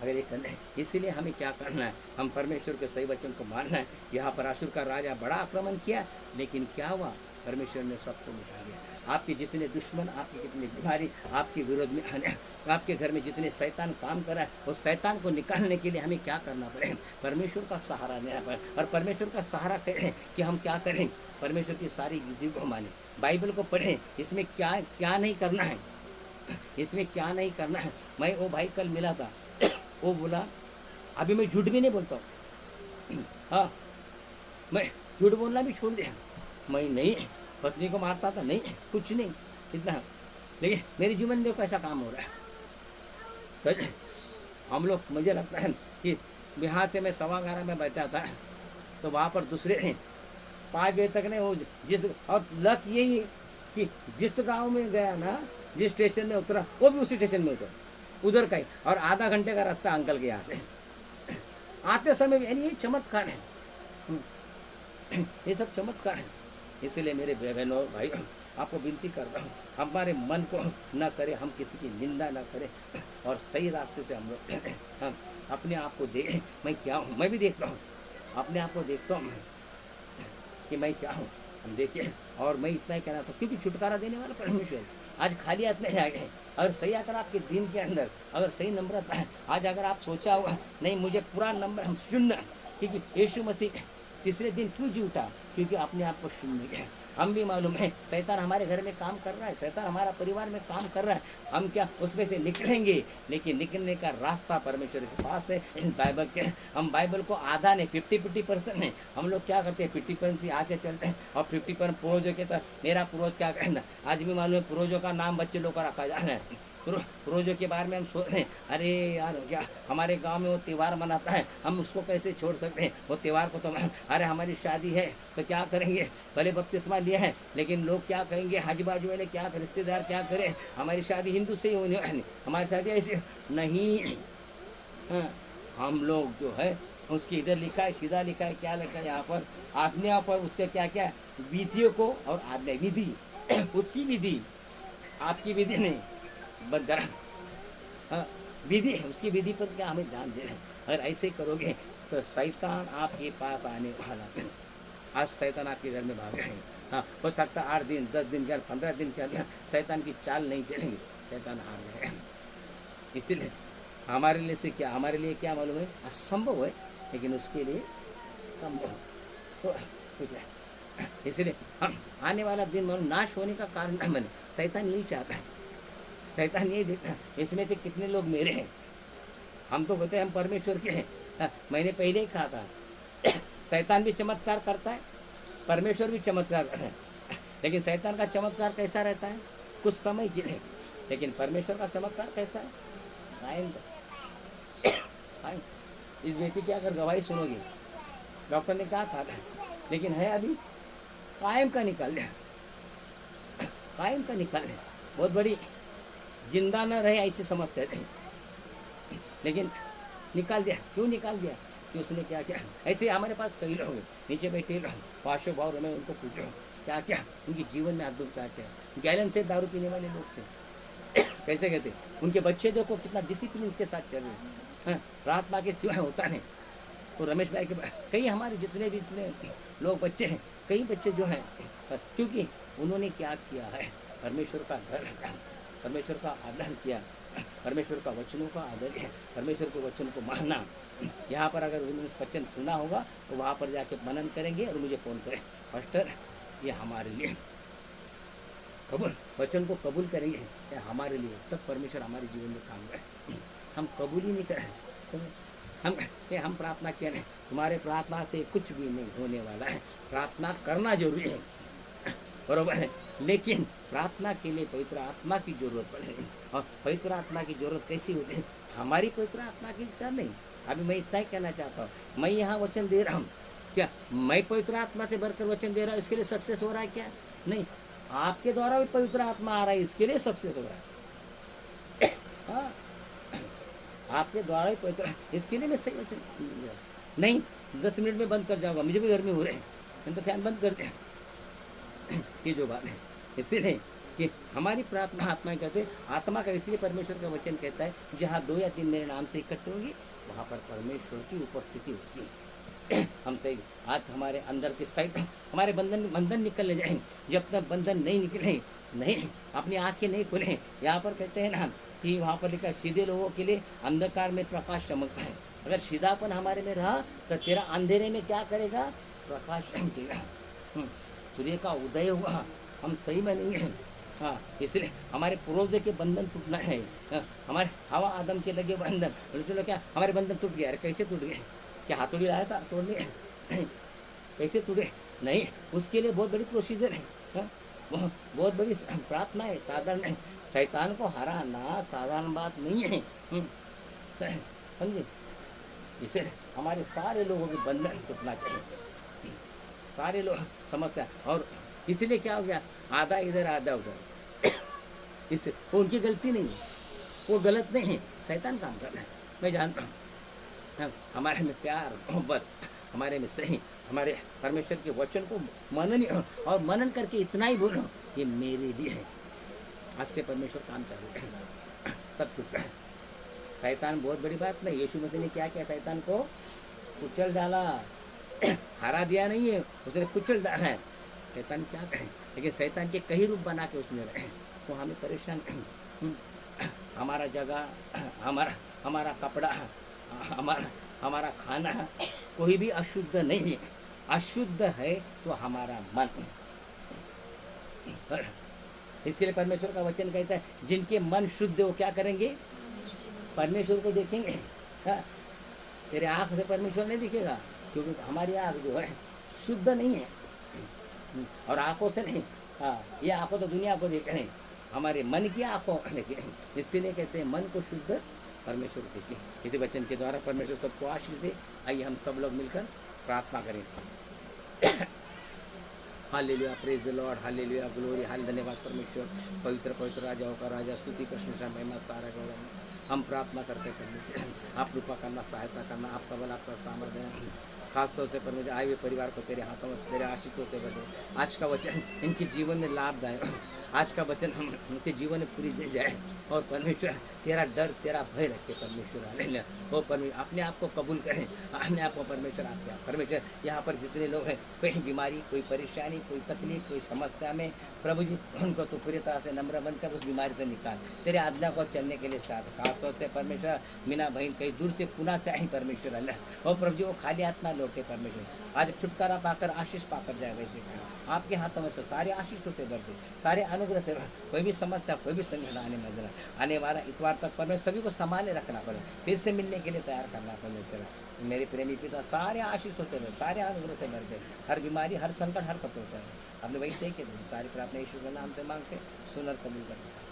अगर ये करना है। इसीलिए हमें क्या करना है, हम परमेश्वर के सही वचन को मानना है। यहाँ पर अशुर का राजा बड़ा आक्रमण किया, लेकिन क्या हुआ, परमेश्वर ने सबको मिटा दिया। आपके जितने दुश्मन, आपकी कितनी बीमारी आपके विरोध में आने, आपके घर में जितने शैतान काम कर रहा है, उस शैतान को निकालने के लिए हमें क्या करना पड़े, परमेश्वर का सहारा लेना पड़े। और परमेश्वर का सहारा करें कि हम क्या करें, परमेश्वर की सारी विधि को माने, बाइबल को पढ़ें। इसमें क्या क्या नहीं करना है, इसमें क्या नहीं करना है। मैं वो भाई कल मिला था, वो बोला, अभी मैं झूठ भी नहीं बोलता हूँ। हाँ, मैं झूठ बोलना भी छोड़ दिया, मैं नहीं पत्नी को मारता था, नहीं कुछ नहीं इतना, लेकिन मेरे जीवन में कैसा काम हो रहा है सच। हम लोग, मुझे लगता है कि बिहार से मैं 11:15 में बचा था, तो वहाँ पर दूसरे 5 बजे तक नहीं, वो जिस, और लक यही कि जिस गांव में गया ना, जिस स्टेशन में उतरा, वो भी उसी स्टेशन में उतरा, उधर का ही, और आधा घंटे का रास्ता अंकल के यहाँ से आते समय भी। यानी ये चमत्कार है, ये सब चमत्कार है। इसलिए मेरे बहनों और भाई, आपको विनती करता हूँ, हमारे मन को न करें, हम किसी की निंदा न करें, और सही रास्ते से हम लोग हम अपने आप को देखें, मैं क्या हूँ। मैं भी देखता हूँ, अपने आप को देखता हूँ कि मैं क्या हूँ, हम देखिए। और मैं इतना ही कहना था, क्योंकि छुटकारा देने वाला परमेश्वर आज खाली हाथ नहीं आ गए। अगर सही अगर आपके दिन के अंदर अगर सही नम्रता है, आज अगर आप सोचा हुआ नहीं मुझे पूरा नंबर हम शून्य, क्योंकि यीशु मसीह तीसरे दिन क्यों जी उठा, क्योंकि अपने आप को शून्य गया। हम भी मालूम है शैतान हमारे घर में काम कर रहा है, शैतान हमारा परिवार में काम कर रहा है, हम क्या उसमें से निकलेंगे, लेकिन निकलने का रास्ता परमेश्वर के पास है। बाइबल के, हम बाइबल को आधा नहीं 50% नहीं, हम लोग क्या करते हैं 50% से आगे चलते हैं, और 50% पूर्वजों के साथ। मेरा पूर्वज क्या कहना, आज भी मालूम है पूर्वजों का नाम बच्चे लोग का रखा जाना है। पूर्वजों के बारे में हम सोच रहे हैं, अरे यार क्या हमारे गांव में वो त्यौहार मनाता है, हम उसको कैसे छोड़ सकते हैं, वो त्यौहार को तो अरे हमारी शादी है तो क्या करेंगे, भले बपतिस्मा लिए हैं, लेकिन लोग क्या कहेंगे, हाजी बाजू वाले क्या, रिश्तेदार क्या करें, हमारी शादी हिंदू से ही होनी है, हमारी शादी ऐसी नहीं। हाँ, हम लोग जो है उसकी इधर लिखा है, सीधा लिखा है, क्या लिखा है यहाँ पर, आज्ञा पर उसके क्या क्या विधियों को, और आज्ञा विधि उसकी विधि, आपकी विधि नहीं, बंदर। हाँ, विधि, उसकी विधि पर क्या हमें ध्यान देना है। अगर ऐसे करोगे तो शैतान आपके पास आने वाला है। आज शैतान आपके घर में भाग रहे हैं। हाँ, हो सकता 8 दिन 10 दिन के 15 दिन के अंदर शैतान की चाल नहीं चलेंगे, शैतान हार गए। इसीलिए हमारे लिए से क्या, हमारे लिए क्या मालूम है, असंभव है, लेकिन उसके लिए संभव तो ठीक है। इसलिए हम आने वाला दिन मालूम नाश होने का कारण न बने, शैतान यही चाहता है, शैतान यही देखता, इसमें से कितने लोग मेरे हैं। हम तो कहते हैं हम परमेश्वर के हैं। मैंने पहले ही कहा था शैतान भी चमत्कार करता है, परमेश्वर भी चमत्कार है, लेकिन शैतान का चमत्कार कैसा रहता है? कुछ समय के लिए। लेकिन परमेश्वर का चमत्कार कैसा है? कायम कायम। इस बेटी की अगर गवाही सुनोगे, डॉक्टर ने कहा था लेकिन है अभी कायम का निकाल दिया, कायम का निकाल दिया। बहुत बड़ी जिंदा न रहे ऐसी समस्या थी, लेकिन निकाल दिया। क्यों निकाल दिया? कि उसने क्या किया। ऐसे हमारे पास कई लोग हैं, नीचे बैठे पाशो भाव में, उनको पूछो क्या क्या उनके जीवन में अद्भुत क्या क्या। गैलन से दारू पीने वाले लोग थे, कैसे कहते, उनके बच्चे देखो कितना डिसिप्लिन के साथ चल रहे हैं, प्रार्थना के सिवाय होता नहीं। तो रमेश भाई के कई हमारे जितने भी इतने लोग बच्चे हैं, कई बच्चे जो हैं, क्योंकि उन्होंने क्या किया है, परमेश्वर का घर, परमेश्वर का आदर किया, परमेश्वर का वचनों का आदर है, परमेश्वर के वचन को मानना। यहाँ पर अगर उन्होंने वचन सुना होगा तो वहाँ पर जाके मनन करेंगे और मुझे फोन करें, पास्टर ये हमारे लिए कबूल, वचन को कबूल करेंगे ये हमारे लिए, तब परमेश्वर हमारे जीवन में काम करे। हम कबूल ही नहीं करें, हम प्रार्थना किया नहीं, तुम्हारे प्रार्थना से कुछ भी नहीं होने वाला है। प्रार्थना करना जरूरी है, बरोबर है, लेकिन प्रार्थना के लिए पवित्र आत्मा की जरूरत पड़ेगी। और पवित्र आत्मा की जरूरत कैसी होती है? हमारी पवित्र आत्मा की क्या नहीं। अभी मैं इतना ही कहना चाहता हूँ, मैं यहाँ वचन दे रहा हूँ, क्या मैं पवित्र आत्मा से भरकर वचन दे रहा हूँ इसके लिए सक्सेस हो रहा है? क्या नहीं, आपके द्वारा भी पवित्र आत्मा आ रहा है, इसके लिए सक्सेस हो रहा है। हाँ, आपके द्वारा ही पवित्र, इसके लिए मैं सही वचन नहीं। 10 मिनट में बंद कर जाऊंगा, मुझे भी गर्मी हो रही है, मैं तो फैन बंद कर दिया। ये जो बात है, इसीलिए कि हमारी प्रार्थना आत्मा कहते हैं, आत्मा का इसलिए परमेश्वर का वचन कहता है जहाँ 2 या 3 मेरे नाम से इकट्ठे होंगे वहाँ पर परमेश्वर की उपस्थिति होती है। हम सही आज हमारे अंदर के साइड हमारे बंधन निकलने जाएंगे, जब तक बंधन नहीं निकले, नहीं अपनी आंखें नहीं खुले। यहाँ पर कहते हैं ना कि वहाँ पर लिखा सीधे लोगों के लिए अंधकार में प्रकाश चमकता है। अगर सीधापन हमारे में रहा तो तेरा अंधेरे में क्या करेगा? प्रकाश चमकेगा। सूर्य का उदय हुआ, हम सही में नहीं हैं। हाँ, इसलिए हमारे पूर्वज के बंधन टूटना है। हाँ, हमारे हवा आदम के लगे बंधन, चलो क्या हमारे बंधन टूट गया? अरे कैसे टूट गए? क्या हाथोड़ी लाया था तोड़ने? कैसे टूटे? नहीं, उसके लिए बहुत बड़ी प्रोसीजर है। हाँ, बहुत बड़ी प्रार्थना है, साधारण नहीं। शैतान को हराना साधारण बात नहीं है, समझे? इसे हमारे सारे लोगों के बंधन टूटना चाहिए, सारे लोग समस्या। और इसलिए क्या हो गया? आधा इधर आधा उधर, इससे वो उनकी गलती नहीं है, वो गलत नहीं है, शैतान काम कर रहा है। मैं जानता हूँ हमारे में प्यार मोहब्बत, हमारे में सही, हमारे परमेश्वर के वचन को मनन, और मनन करके इतना ही बोलो ये मेरे लिए है। आज से परमेश्वर काम कर रहे हैं, सब कुछ। शैतान बहुत बड़ी बात नहीं, यीशु मसीह ने क्या किया? शैतान को कुचल डाला, हरा दिया नहीं है, उसने कुचल डाला है। शैतान क्या कहे, लेकिन शैतान के कई रूप बना के उसमें रहे, तो हमें परेशान। हमारा जगह, हमारा कपड़ा, हमारा खाना, कोई भी अशुद्ध नहीं है। अशुद्ध है तो हमारा मन। इसके लिए परमेश्वर का वचन कहता है जिनके मन शुद्ध वो क्या करेंगे? परमेश्वर को देखेंगे। हाँ, तेरे आँख से परमेश्वर नहीं दिखेगा, क्योंकि हमारी आँख जो है शुद्ध नहीं है, और आँखों से नहीं। हाँ, ये आँखों तो दुनिया को देख रहे हैं, हमारे मन की आँखों देखें। इसलिए कहते हैं मन को शुद्ध परमेश्वर देखें। इसी वचन के द्वारा परमेश्वर सबको आशीष दे। आइए हम सब लोग मिलकर प्रार्थना करें। Hallelujah, praise the Lord, hallelujah, glory, हाल, धन्यवाद परमेश्वर, पवित्र पवित्र राजाओं का राजा, स्तुति प्रशंसा महिमा सारा गौरव हम प्रार्थना करते परमेश्वर। आप कृपा करना, सहायता करना, आपका बल, आपका सामर्थ्य, खासतौर से परमेश्वर आए हुए परिवार को तेरे हाथों में, तेरे आशीषों से बचे। आज का वचन इनके जीवन में लाभदायक, आज का वचन हम उनके जीवन में पूरी दे जाए, और परमेश्वर तेरा डर, तेरा भय रखे परमेश्वर। हालेलुया, वो परमेश्वर अपने आप को कबूल करें, अपने आप को परमेश्वर आपके परमेश्वर। यहाँ पर जितने लोग हैं, कोई बीमारी, कोई परेशानी, कोई तकलीफ, कोई समस्या में, प्रभु जी उनको तो पूरी तरह से नम्र बनकर उस बीमारी से निकाल, तेरे आज्ञा को चलने के लिए साथ। खासतौर से परमेश्वर मीना बहन कहीं दूर से पुनः से आई परमेश्वर अल्लाह, और प्रभु जी वो खाली हाथ ना लौटे परमेश्वर। आज छुटकारा पाकर आशीष पाकर जाएगा इसी कारण आपके हाथों में से सारे आशीष होते बढ़ते, सारे अनुग्रह से कोई भी समस्या कोई भी संकट आने में देना, आने वाला इतवार तक परमेश्वर सभी को संभाले रखना पड़े, फिर से मिलने के लिए तैयार करना परमेश्वर। मेरे प्रेमी पिता सारे आशीष होते रहे, सारे अनुग्रह से बढ़ते, हर बीमारी हर संकट हर कटोता है अपने वही से के सारी प्रार्थना यीशु के नाम से मांगते, सुन और कबूल करते।